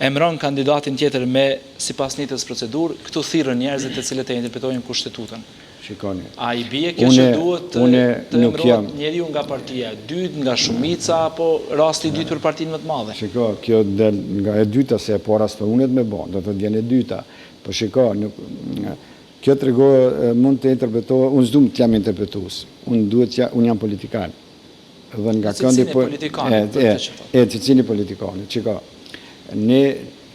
emëron kandidatin tjetër me sipas njëjtës procedurë, këtu thirrën njerëzit të cilët e interpretojnë Kushtetutën. Shikoni. A i bie kjo që duhet të emërohet njeriu nga partia e dytë, nga shumica, apo rasti i dytë për partinë më të madhe? Shiko, kjo del nga e dyta, se e para së unet me bon, do të vjen e dyta. Po shiko, kjo tregohet, mund të interpretohet, unë s'dum të jam interpretues, unë jam politikan. Dhe nga Cicini politikan? Cicini politikan. Shiko, ne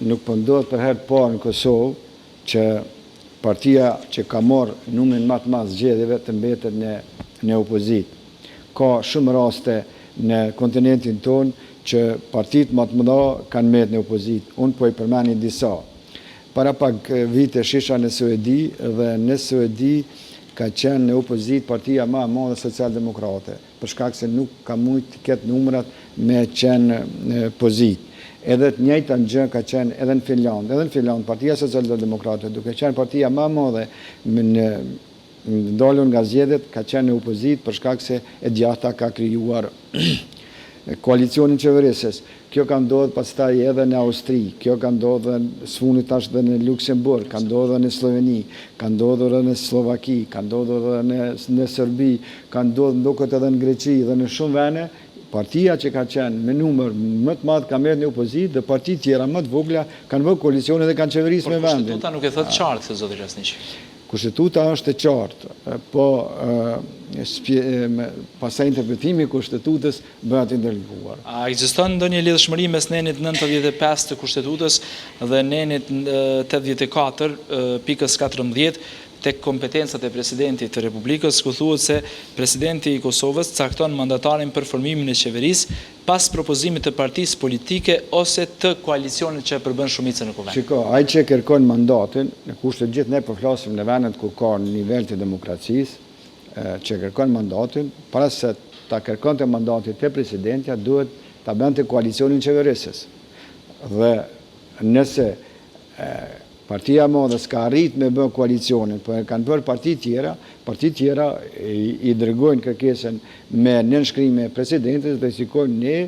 nuk pëndohet për herë parë në Kosovë që partia që ka marrë numrin më të madh zgjedhjeve të mbetet në opozitë. Ka shumë raste në kontinentin tonë që partitë më të mëdha kanë mbetë në opozitë. Unë po i përmend disa. Para pak vite shisha në Suedi, dhe në Suedi ka qenë në opozitë partia më e madhe socialdemokrate, për shkak se nuk ka mujt të ketë numrat me qenë në pozitë. Edhe të njëjtën gjë ka qenë edhe në Finland. Edhe në Finland, Partia Socialdemokrate, duke qenë partia më e madhe në dalur nga zgjedhjet, ka qenë në opozitë për shkak se e djata ka krijuar koalicionin qeverisës. Kjo ka ndodhur pastaj edhe në Austri, kjo ka ndodhur sfunit tash edhe në Luksemburg, ka ndodhur në Sloveni, ka ndodhur edhe në Slovaki, ka ndodhur edhe në Serbi, ka ndodhur ndoket edhe në Greqi dhe në shumë vende. Partia që ka qenë me numër më të madh ka merret në opozitë dhe parti tjera më të vogla kanë vënë koalicione dhe kanë qeverisë me vendin. Kushtetuta nuk e thotë qartë, zoti Krasniqi. Kushtetuta është e qartë, po pastaj interpretimi i kushtetutës bëhet i ndërlikuar. A ekziston ndonjë lidhshmëri mes nenit 95 të kushtetutës dhe nenit 84.14 tek kompetencat e presidentit të Republikës, ku thuhet se presidenti i Kosovës cakton mandatarin për formimin e qeverisë pas propozimit të partisë politike ose të koalicionit që e përbën shumicën në kuvend? Shiko, ai që kërkon mandatin, në kushtet gjithë ne po flasim në vendet ku ka nivel të demokracisë, që kërkon mandatin, para se ta kërkonte mandatin te presidentja, duhet ta bënte koalicionin qeverisës. Dhe nëse partia madhe s'ka arrit me bë koalicionin, po e kanë bërë parti tjera i dërgojnë kërkesën me nënshkrime e presidentit dhe sikojnë ne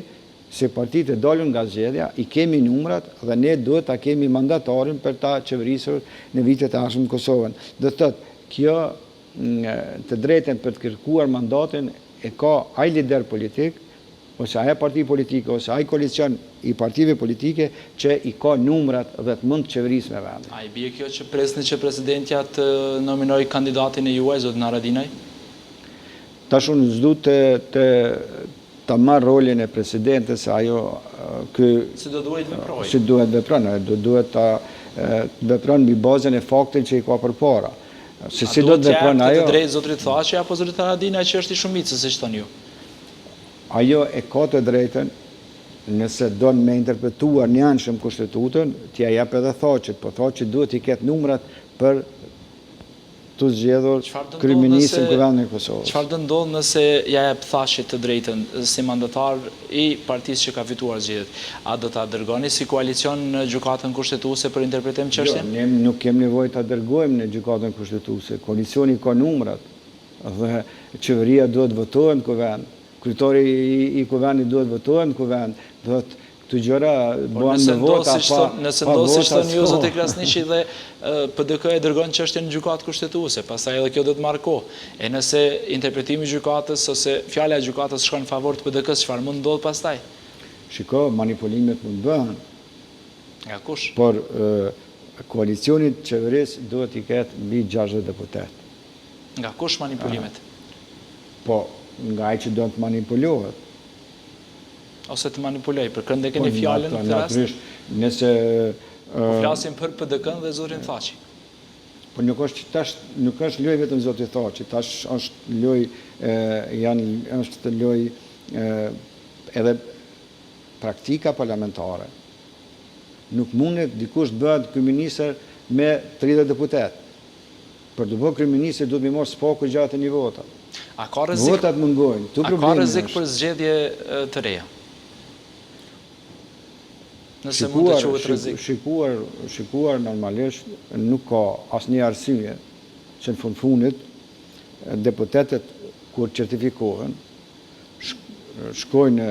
se partitë e dalën nga zgjedhja, i kemi numrat dhe ne duhet ta kemi mandatarin për ta qeverisur në vitet e ardhshëm Kosovën. Do thotë, kjo të drejtën për të kërkuar mandatin e ka ai lider politik ose aja parti politike, ose ai koalicion i partive politike që i ka numrat dhe të mund të qeverisë me vendin. A i bie kjo që presni që presidentja të nominoj kandidatin e juaj, zotin Haradinaj? Tash unë s'du të marr rolin e presidentes, ajo Si do duhet veproj? Si duhet vepron, duhet të vepron mbi bazën e faktit që i ka përpara. Se si do të vepron ajo? A duhet të drejtë zotrit Thaçi apo zotrit Haradinaj që është i shumicës, siç thoni ju? Ajo e ka të drejtën, nëse do me interpretuar një anshëm kushtetutën, t'ja jep edhe Thaçit, po Thaçi duhet i ketë numrat për të zgjedhur kryeministrin e Kuvendit të Kosovës. Çfarë do ndodh nëse ja jep Thaçit të drejtën si mandatar i partisë që ka fituar zgjedhjet? A do ta dërgoni si koalicion në gjykatën kushtetuese për interpretim çështjen? Jo, ne nuk kemi nevojë ta dërgojmë në gjykatën kushtetuese. Koalicioni ka numrat dhe qeveria duhet votohet në kuvend. Kryetari i kuvendit duhet votohet në kuvend, duhet këto gjëra bëhen me vota pa. Nëse ndodh siç thoni ju zoti Krasniqi dhe PDK e dërgon çështjen në gjykatë kushtetuese, pastaj edhe kjo do të marrë kohë. E nëse interpretimi i gjykatës ose fjala e gjykatës shkon në favor të PDK-s, çfarë mund ndodh pastaj? Shiko, manipulimet mund bëhen. Nga kush? Por koalicioni i qeverisë duhet i ketë mbi 60 deputet. Nga kush manipulimet? Po nga ai që do të manipulohet. Ose të manipuloj, për kënd e keni fjalën në këtë rast? Nëse po flasim për PDK-n dhe zotin Thaçi. Po nuk është lojë vetëm zoti Thaçi, tash është lojë është lojë edhe praktika parlamentare. Nuk mundet dikush të bëhet kryeministër me 30 deputet. Për të bërë kryeministër duhet më marr spaku gjatë një vota. A ka rrezik? Votat mungojnë. A ka rrezik për zgjedhje të reja? Nëse mund të quhet rrezik. Shikuar normalisht nuk ka asnjë arsye që në fundit deputetët kur certifikohen shkojnë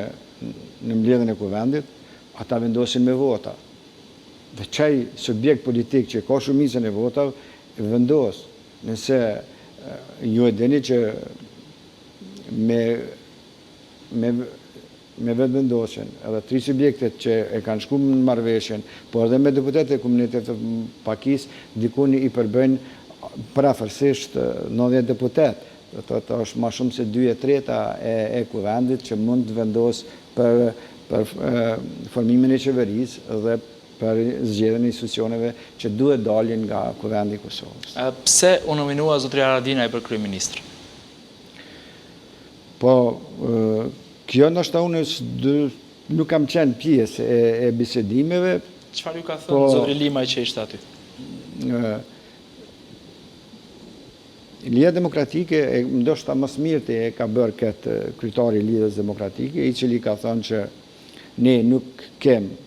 në mbledhjen e kuvendit, ata vendosin me vota. Dhe çaj subjekt politik që ka shumicën e votave vendos. Nëse ju e dini që me vetëvendosjen edhe 3 subjektet që e kanë shku në marrëveshjen, por edhe me deputetët e komunitetit të Pakisë, dikun i përbëjnë parafërsisht 90 deputet. Do të është më shumë se 2/3 e kuvendit që mund të vendos për formimin e qeverisë dhe për zgjedhjen e institucioneve që duhet dalin nga kuvendi i Kosovës. Pse u nominua zotri Haradinaj për kryeministër? Po, kjo ndoshta unë nuk kam qenë pjesë e bisedimeve. Çfarë ju ka thënë zotri Limaj që ishte aty? Lidhja Demokratike, ndoshta më së miri e ka bërë këtë kryetari i Lidhjes Demokratike, i cili ka thënë që ne nuk kemi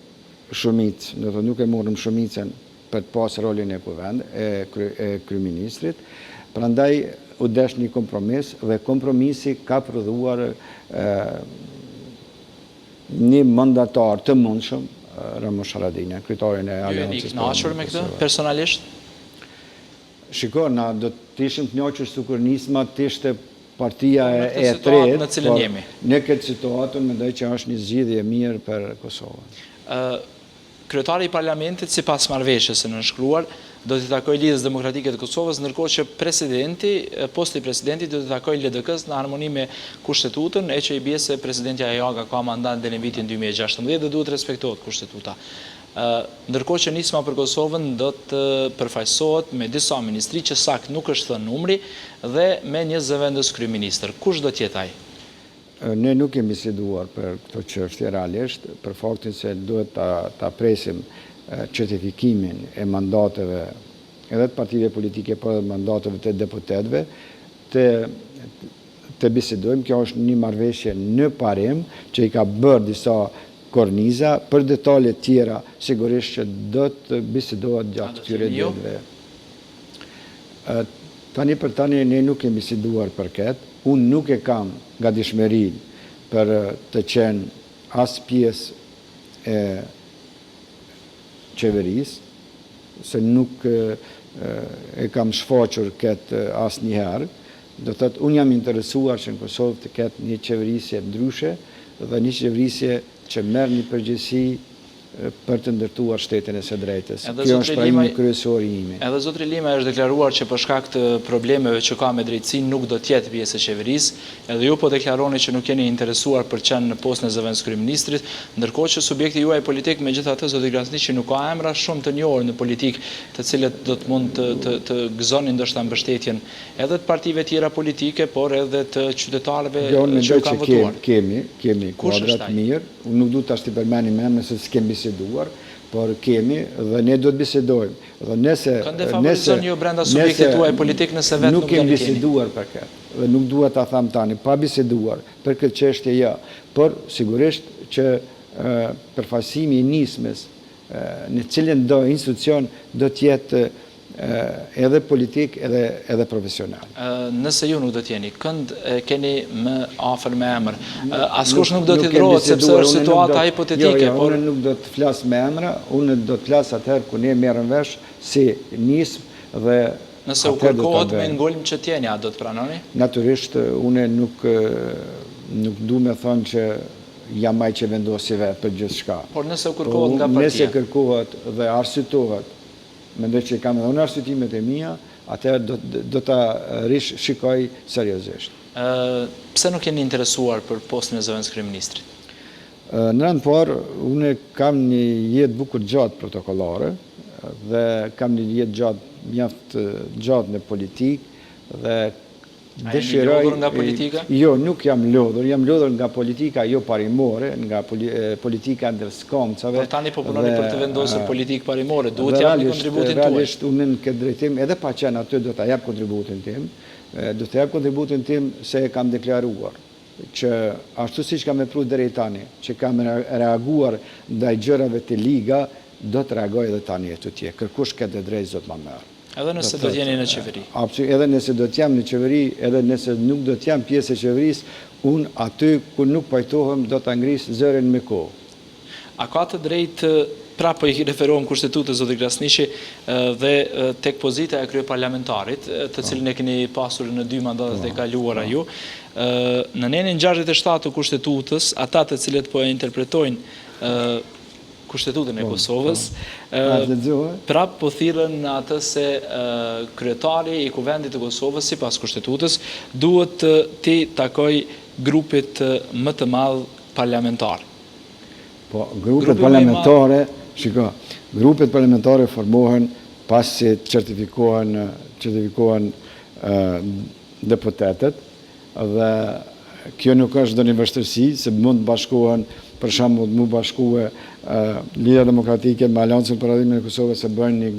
shumicë, do të nuk e morëm shumicën për të pas rolin e kryeministrit, prandaj u desh një kompromis dhe kompromisi ka prodhuar një mandatar të mundshëm, Ramush Haradinaj, kryetarin e Ju jeni Aleancës. i kënaqur me këtë personalisht? Shiko, na do të ishim të kënaqur sikur nisma të ishte partia Në këtë e situatë tretë, në cilën jemi. Në këtë situatën mendoj që është një zgjidhje e mirë për Kosovën. Kryetari i parlamentit, sipas marrëveshjes së nënshkruar, do të takojë Lidhjes Demokratike të Kosovës, ndërkohë që posti i presidentit do të takojë LDK-s në harmoni me kushtetutën, e që i bie se presidenti Ajoga ka mandat deri në vitin 2016 dhe duhet respektohet kushtetuta. Ndërkohë që nisma për Kosovën do të përfaqësohet me disa ministri që sakt nuk është thënë numri dhe me një zëvendës kryeministër. Kush do të jetë ai? Ne nuk kemi biseduar për këto çështje realisht, për faktin se duhet ta presim certifikimin e mandateve edhe të partive politike, por edhe mandateve të deputetëve, të bisedojmë. Kjo është një marrëveshje në parim që i ka bërë disa korniza, për detaje tjera sigurisht që do të bisedohet gjatë këtyre ditëve. Tani për tani ne nuk kemi biseduar për këtë. Unë nuk e kam gatishmëri për të qenë as pjesë e qeverisë, se nuk e kam shfaqur këtë asnjëherë. Do të thotë, unë jam interesuar që në Kosovë të ketë një qeverisje ndryshe dhe një qeverisje që merr një përgjegjësi për të ndërtuar shtetin e së drejtës. Kjo është prajimi kryesor i imi. Edhe zotri Lima është deklaruar që për shkak të problemeve që ka me drejtësinë nuk do të jetë pjesë e qeverisë, edhe ju po deklaroni që nuk jeni interesuar për qenë në postën e zëvendës kryeministrit, ndërkohë që subjekti juaj politik megjithatë zotri Krasniqi nuk ka emra shumë të njohur në politikë, të cilët do të mund të gëzonin ndoshta mbështetjen edhe të partive tjera politike, por edhe të qytetarëve që kanë votuar. Kemi kuadrat mirë. Unë nuk du të ashtë të përmenim emra se s'kem biseduar, por kemi dhe ne do të bisedojmë. Kënde favorizon ju brenda subjektit tuaj politik nëse vetë nuk do të keni? Nuk kemi biseduar për këtë dhe nuk duhet ta tham tani, pa biseduar për këtë çështje ja, por sigurisht që përfaqësimi i nismës në cilën do institucion do të jetë edhe politik edhe profesional. Nëse ju nuk do t'jeni, kënd keni më afër me emër? Askush nuk do t'i dhrohet sepse është situata hipotetike. Unë nuk do të flas me emra, unë do të flas atëherë kur ne merrem vesh si nismë dhe nëse u kërkohet me ngulm që t'jeni, a do të pranoni? Natyrisht, unë nuk du me thonë që jam ai që vendosi vetë për gjithçka. Por nëse u kërkohet nga partia? Nëse kërkohet dhe arsyetohet, mendoj që kam edhe unë arsyetimet e mia, atëherë do ta shikoj seriozisht. Pse nuk jeni interesuar për postën e zëvendës kryeministrit? Në rand parë, unë kam një jetë bukur gjatë protokollare dhe kam një jetë mjaft gjatë në politikë dhe dëshiroj. A jeni lodhur nga politika? Jo, nuk jam lodhur nga politika jo parimore, nga politika ndër skomcave. Por tani po punoni për të vendosur politikë parimore, duhet jap një kontributin tuaj. Realisht unë në këtë drejtim, edhe pa qenë aty do ta jap kontributin tim, se e kam deklaruar që ashtu siç kam vepruar deri tani, që kam reaguar ndaj gjërave të liga, do të reagoj edhe tani atje. Kërkush ka drejt zot më merr. Edhe nëse do t'jeni në qeveri? Edhe nëse do t'jam në qeveri, edhe nëse nuk do t'jam pjesë e qeverisë, unë aty ku nuk pajtohem do t'a ngrisë zërin me kohë. A ka të drejtë, pra po i referohem kushtetutës zoti Krasniqi dhe tek pozita e kryeparlamentarit, të cilën e keni pasur në 2 mandatet e kaluara ju, në nenin 67 të kushtetutës, ata të cilët po e interpretojnë kushtetutën e Kosovës, prap po thirrën atë se kryetari i kuvendit të Kosovës sipas kushtetutës duhet t'i takoj grupit më të madh parlamentar. Po, grupet parlamentare, grupet parlamentare formohen pasi certifikohen deputetët dhe kjo nuk është ndonjë vështirësi, se mund të bashkohen, për shembull, mu bashkue Lidhja Demokratike me Aleancën për Radhimin e Kosovës se bëjnë një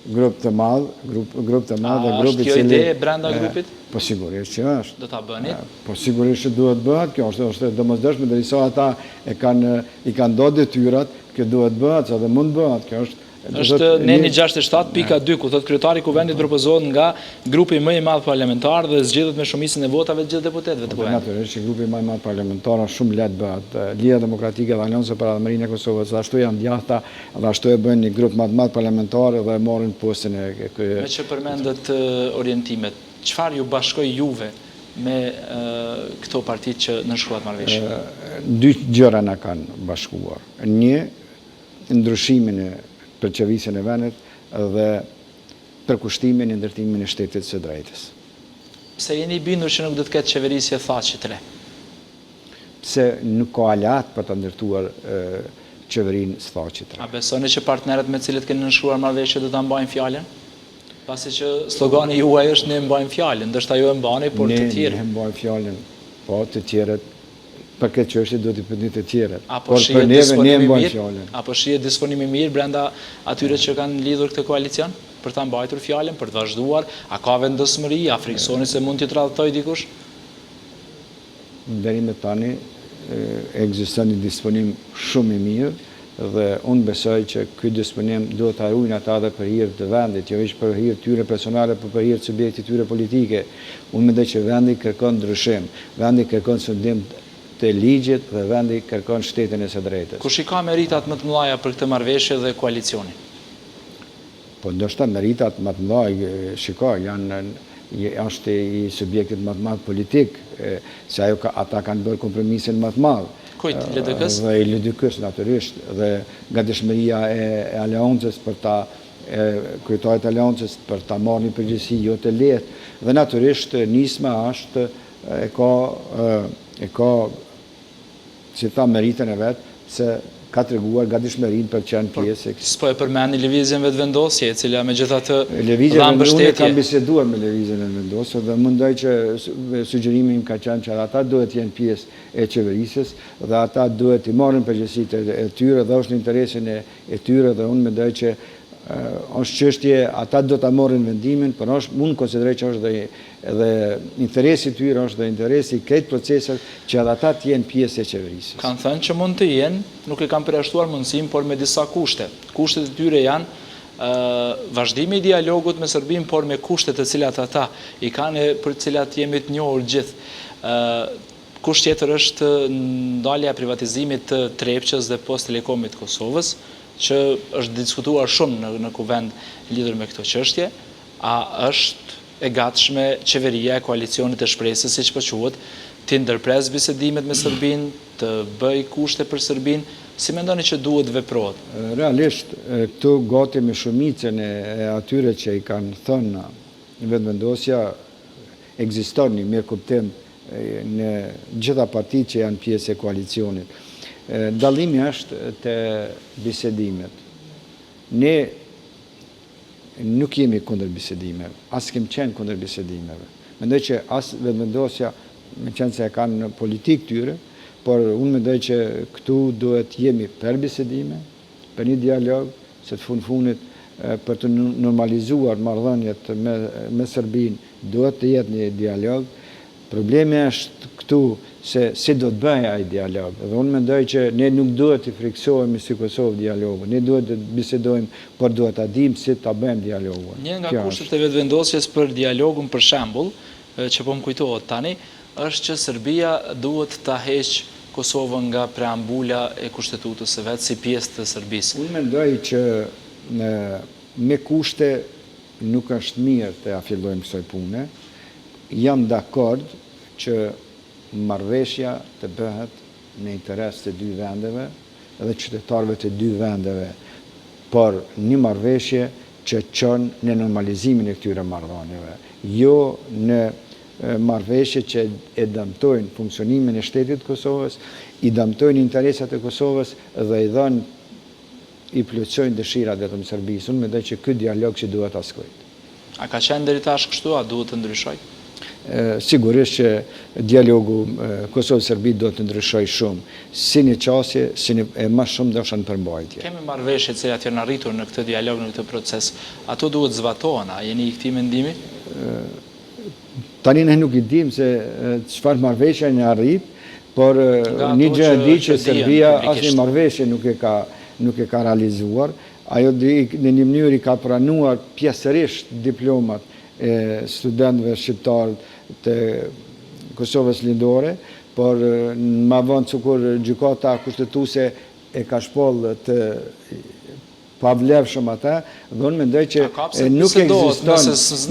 grup të madh, A është kjo ide brenda grupit? Po sigurisht që është. Do ta bëni? Po sigurisht që duhet bëhet, kjo është domosdoshme, derisa ata i kanë dhënë detyrat, kjo duhet bëhet, sa dhe mund bëhet, kjo është Është neni 67.2, ku thot kryetari i kuvendit propozohet nga grupi më i madh parlamentar dhe zgjedhet me shumicën e votave të gjithë deputetëve të kuvendit. Natyrisht, grupi më i madh parlamentar është shumë lehtë bëhet. Lidhja Demokratike dhe Aleanca për Adhmërinë e Kosovës, ashtu janë djathta dhe ashtu e bëjnë një grup më të madh parlamentar dhe marrin postën e Me që përmendet orientimet, çfarë ju bashkoi juve me këto partitë që nënshkruat marrëveshje? Dy gjëra na kanë bashkuar. Një, ndryshimin e përqevisjen e vendit dhe përkushtimin e ndërtimin e shtetit së drejtës. Pse jeni i bindur që nuk do të ketë qeverisje thaçi të re? Pse nuk ka aleat për të ndërtuar qeverinë së thaçi të re. A besoni që partnerët me cilët keni nënshkruar marrëveshje do ta mbajnë fjalën? Pasi që slogani juaj është ne mbajmë fjalën, ndoshta ju e mbani, por të tjerë. Ne mbajmë fjalën, po të tjerët për këtë çështje do t'i pyetni të tjerët. Por për neve ne mbajmë fjalën. Apo shihet disponimi mirë brenda atyre që kanë lidhur këtë koalicion për ta mbajtur fjalën, për të vazhduar? A ka vendosmëri, a friksoni se mund t'i tradhtoj dikush? Deri më tani ekziston një disponim shumë i mirë dhe unë besoj që ky disponim do të arrujnë ata dhe për hir të vendit, jo vetëm për hir tyre personale, por për hir të subjektit tyre politike. Unë mendoj që vendi kërkon ndryshim, vendi kërkon sundim të ligjit dhe vendi kërkon shtetin e së drejtës. Kush i ka meritat më të mëdha për këtë marrëveshje dhe koalicionin? Po ndoshta meritat më të mëdha, shikoj, është i subjektit më të madh politik, se ata kanë bërë kompromisin më të madh. Kujt, LDK-s? Dhe i LDK-s natyrisht, dhe gatishmëria e Aleancës për ta kryetarit e Aleancës për ta marrë një përgjegjësi jo të lehtë, dhe natyrisht nisma është e ka si tha meritën e vet se ka treguar gatishmërinë për të qenë pjesë. S'po e përmendni lëvizjen vetvendosje, e cila megjithatë dha mbështetje. Unë kam biseduar me lëvizjen vetvendosje dhe mendoj që sugjerimi im ka qenë që ata duhet jenë pjesë e qeverisjes dhe ata duhet i marrin përgjegjësitë e tyre dhe është në interesin e tyre dhe unë mendoj që është çështje, ata do ta marrin vendimin, por unë konsideroj që është edhe interesi i tyre, është dhe interesi i këtij procesi që edhe ata të jenë pjesë e qeverisjes. Kanë thënë që mund të jenë, nuk e kanë përjashtuar mundësinë, por me disa kushte. Kushtet e tyre janë vazhdimi i dialogut me Serbinë, por me kushtet të cilat ata i kanë për të cilat jemi të njohur gjithë. Kusht tjetër është ndalja e privatizimit të Trepçës dhe Post Telekomit të Kosovës, që është diskutuar shumë në kuvend lidhur me këto çështje. A është e gatshme qeveria e koalicionit të shpresës, siç po quhet, të ndërpres bisedimet me Serbinë, të bëj kushte për Serbinë? Si mendoni që duhet veprohet? Realisht, këtu gati me shumicën e atyre që i kanë thënë vetëvendosja, ekziston një mirë kuptim në gjitha partitë që janë pjesë e koalicionit. Dallimi është te bisedimet. Ne nuk jemi kundër bisedimeve, as kemi qenë kundër bisedimeve. Mendoj që as vetëvendosja, me qenë se e kanë në politikë tyre, por unë mendoj që këtu duhet jemi për bisedime, për një dialog, se të fundit për të normalizuar marrëdhëniet me Serbinë, duhet të jetë një dialog. Problemi është këtu se si do të bëjë ai dialog. Dhe unë mendoj që ne nuk duhet të friksohemi si Kosovë dialogun. Ne duhet të bisedojmë, por duhet ta dimë si ta bëjmë dialogun. Një nga kushtet e vetëvendosjes për dialogun, për shembull, që po më kujtohet tani, është që Serbia duhet ta heqë Kosovën nga preambula e kushtetutës së vet si pjesë të Serbisë. Unë mendoj që me kushte nuk është mirë të fillojmë kësaj pune. Jam dakord që marrëveshja të bëhet në interes të dy vendeve dhe qytetarëve të dy vendeve, por një marrëveshje që çon në normalizimin e këtyre marrëdhënieve, jo në marrëveshje që e dëmtojnë funksionimin e shtetit të Kosovës, i dëmtojnë interesat e Kosovës dhe i plotësojnë dëshirat vetëm Serbisë. Unë mendoj që ky dialog që duhet askuit. A ka qenë deri tash kështu, a duhet të ndryshojë? Sigurisht që dialogu Kosovë-Serbi do të ndryshojë shumë, si një qasje, si e më shumë ndoshta në përmbajtje. Kemi marrëveshje të cilat janë arritur në këtë dialog, në këtë proces. Ato duhet zbatohen, a jeni i këtij mendimi? Tani ne nuk i dim se çfarë marrëveshje janë arrit, por një gjë e di që Serbia asnjë marrëveshje nuk e ka realizuar ajo në një mënyrë i ka pranuar pjesërisht diplomat e studentëve shqiptarë të Kosovës lindore, por ma vonë cukur gjykata kushtetuese e ka shpoll të pavlefshëm ata, dhe unë mendoj që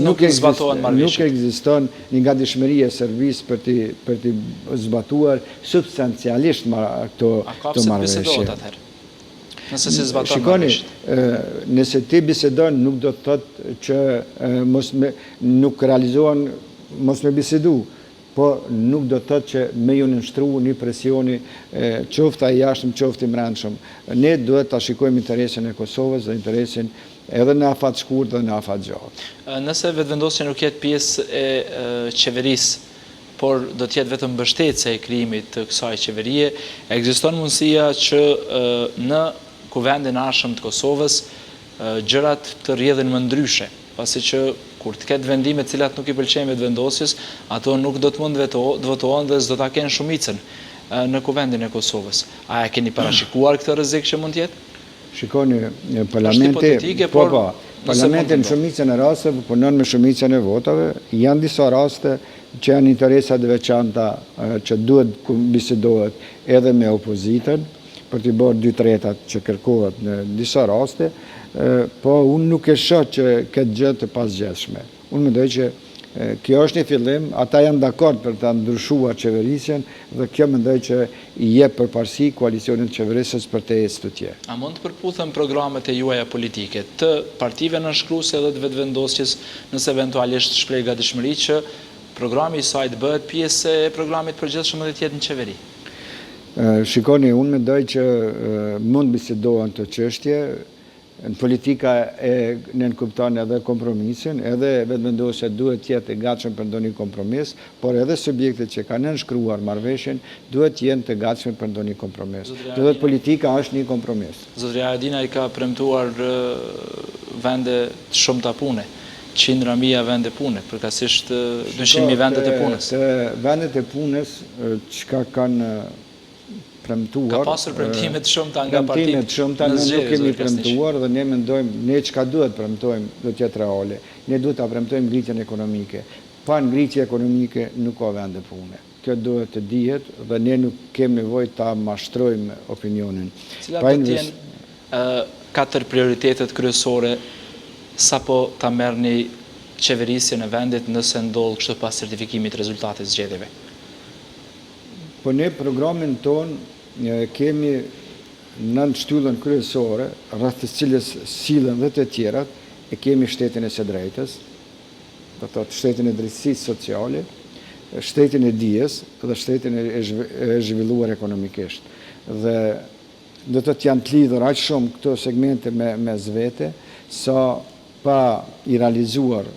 nuk ekziston një gatishmëri e servisë për të zbatuar substancialisht këto marrëveshje. Nëse si zbaton Shikoni, nëse ti bisedon nuk do të thotë që nuk realizohen mos me bisedu, po nuk do të thotë që me ju nënshtru një presioni qofta i jashtëm, qofta i mbrëmshëm. Ne duhet ta shikojmë interesin e Kosovës dhe interesin edhe në afat shkurt dhe në afat gjatë. Nëse vetëvendosja nuk jetë pjesë e qeverisë, por do të jetë vetëm mbështetëse e krijimit të kësaj qeverie, ekziston mundësia që në kuvendin arshëm të Kosovës gjërat të rrjedhin më ndryshe, pasi që kur të ketë vendime të cilat nuk i pëlqejnë vetëvendosjes, ato nuk do të mund të votohen dhe s'do ta kenë shumicën në kuvendin e Kosovës. A e keni parashikuar këtë rrezik që mund të jetë? Shikoni, parlamenti në shumicën e rasteve punon me shumicën e votave, janë disa raste që janë interesat e veçanta që duhet bisedohet edhe me opozitën, për të bërë 2/3 që kërkohet në disa raste, po unë nuk e shoh që këtë gjë të pasgjeshme. Unë mendoj që kjo është një fillim, ata janë dakord për ta ndryshuar qeverisjen dhe kjo mendoj që i jep përparësi koalicionit qeverisës për të ecë tutje. A mund të përputhen programet e juaja politike të partive nënshkruese dhe të vetëvendosjes nëse eventualisht shpreh gatishmëri që programi i saj të bëhet pjesë e programit përgjithshëm dhe të jetë në qeveri? Shikoni, unë mendoj që mund bisedohen të çështje. Në politika ne nënkupton edhe kompromisin, edhe vetëvendosja duhet të jetë e gatshëm për ndonjë kompromis, por edhe subjektet që kanë nënshkruar marrëveshjen duhet të jenë të gatshëm për ndonjë kompromis. Duhet politika është një kompromis. Zotëri Haradinaj ka premtuar vende të shumta pune, qindra mijë vende pune, përkatësisht 200.000 vende të punës. Vendet e punës çka kanë premtuar. Ka pasur premtime të shumta nga partitë. Premtime të shumta ne nuk kemi premtuar dhe ne mendojmë, ne çka duhet premtojmë do të jetë reale. Ne duhet ta premtojmë ngritjen ekonomike. Pa ngritje ekonomike nuk ka vende pune. Kjo duhet të dihet dhe ne nuk kemi nevojë ta mashtrojmë opinionin. Cilat do të jenë 4 prioritetet kryesore sapo ta merrni qeverisjen e vendit nëse ndodh kështu pas certifikimit të rezultateve të zgjedhjeve? Po ne programin ton kemi 9 shtyllën kryesore, rreth të cilës sillen dhe të tjerat, e kemi shtetin e së drejtës, do të thotë shtetin e drejtësisë sociale, shtetin e dijes dhe shtetin e zhvilluar ekonomikisht. Dhe do të thotë janë të lidhur aq shumë këto segmente me zvete, sa pa i realizuar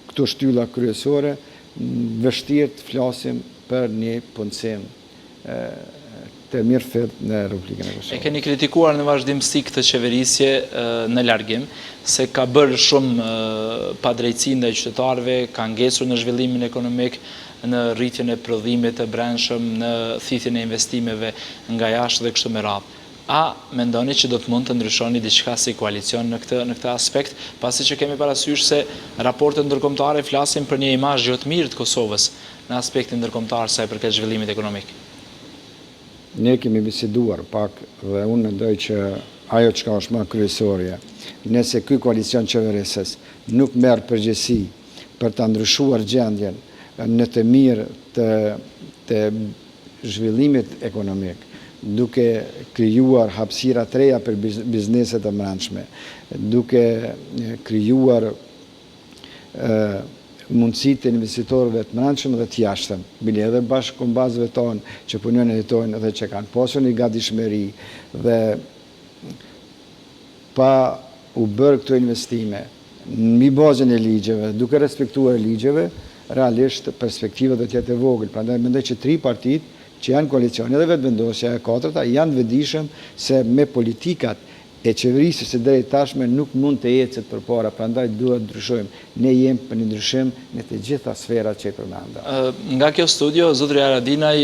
këto shtylla kryesore, vështirë të flasim për një punësim të mirëfillt në Republikën e Kosovës. E keni kritikuar në vazhdim si këtë qeverisje në largim, se ka bërë shumë padrejtësi ndaj qytetarëve, ka ngesur në zhvillimin ekonomik, në rritjen e prodhimit të brendshëm, në thithjen e investimeve nga jashtë dhe kështu me radhë. A mendoni që do të mund të ndryshoni diçka si koalicion në këtë aspekt, pasi që kemi parasysh se raportet ndërkombëtare flasin për një imazh jo të mirë të Kosovës në aspektin ndërkombëtar sa i përket zhvillimit ekonomik? Ne kemi biseduar pak dhe unë mendoj që ajo çka është më kryesorja, nëse ky koalicion qeverisës nuk merr përgjegjësi për ta ndryshuar gjendjen në të mirë të zhvillimit ekonomik, duke krijuar hapësira të reja për bizneset e brendshme, duke krijuar mundësitë e investitorëve të brendshëm dhe të jashtëm, bile edhe bashkëkombëtarëve tonë që punojnë e jetojnë dhe që kanë pasur një gatishmëri dhe pa u bërë këto investime mbi bazën e ligjeve, duke respektuar ligjeve, realisht perspektiva do të jetë e vogël. Prandaj mendoj që 3 partitë që janë koalicioni dhe vetëvendosja e 4-ta janë vetëdijshëm se me politikat e qeverisës së drejtë tashme nuk mund të ecet përpara, prandaj duhet ndryshojmë. Ne jemi për një ndryshim në të gjitha sferat që i përmenda. Nga kjo studio, zotëri Haradinaj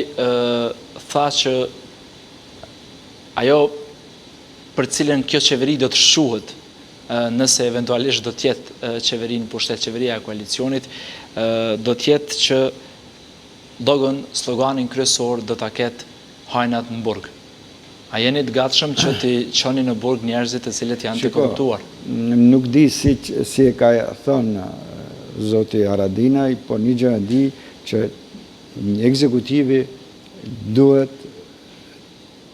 tha që ajo për cilën kjo qeveri do të shquhet nëse eventualisht do tjetë qeverinë pushtet qeveria e koalicionit, do tjetë që dogon sloganin kryesor do ta ketë hajnat në burg. A jeni të gatshëm që t'i çoni në burg njerëzit të cilët janë të korruptuar? Nuk di si e ka thënë zoti Haradinaj, por një gjë e di që ekzekutivi duhet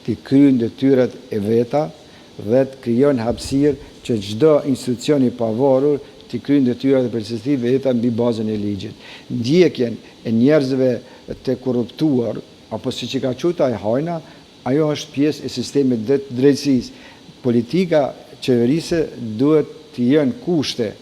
t'i kryejë detyrat e veta dhe të krijon hapësirë që çdo institucion i pavarur t'i kryejë detyrat e përgjithësisë veta mbi bazën e ligjit. Ndjekjen e njerëzve të korruptuar apo siç i ka quajtur ai hajna, ajo është pjesë e sistemit drejtësisë. Politika qeverisë duhet të jenë kushte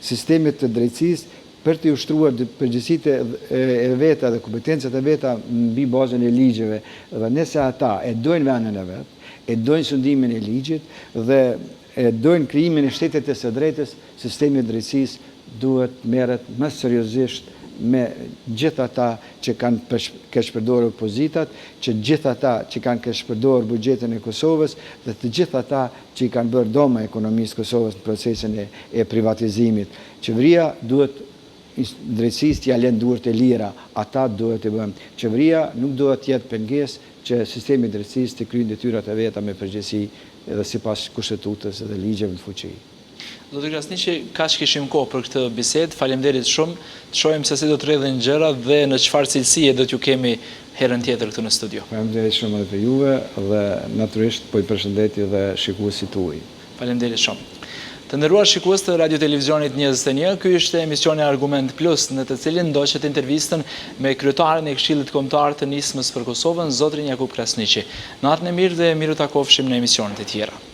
sistemit të drejtësisë për të ushtruar përgjegjësitë e veta dhe kompetencat e veta mbi bazën e ligjeve. Dhe nëse ata e dojnë vendin e vet, e dojnë sundimin e ligjit dhe e dojnë krijimin e shtetit të së drejtës, sistemi i drejtësisë duhet merret më seriozisht me gjithë ata që kanë keqpërdorur pozitat, që gjithë ata që kanë keqpërdorur buxhetin e Kosovës dhe të gjithë ata që i kanë bërë doma ekonomisë Kosovës në procesin e privatizimit. Qeveria duhet drejtësisë t'ia lënë duart e lira, ata duhet të bëjnë. Qeveria nuk duhet të jetë pengesë që sistemi i drejtësisë të kryejë detyrat e veta me përgjegjësi edhe sipas kushtetutës dhe ligjeve në fuqi. Zoti Krasniqi, kaq kishim kohë për këtë bisedë. Faleminderit shumë. Të shohim se si do të rrjedhin gjërat dhe në çfarë cilësie do t'ju kemi herën tjetër këtu në studio. Faleminderit shumë edhe për juve dhe natyrisht po i përshëndeti dhe shikuesit tuaj. Faleminderit shumë. Të nderuar shikues të Radio Televizionit 21, ky ishte emisioni Argument Plus, në të cilin ndoqet intervistën me kryetarin e Këshillit Kombëtar të Nismës për Kosovën, zotrin Jakub Krasniqi. Natën e mirë dhe miru takofshim në emisionet e tjera.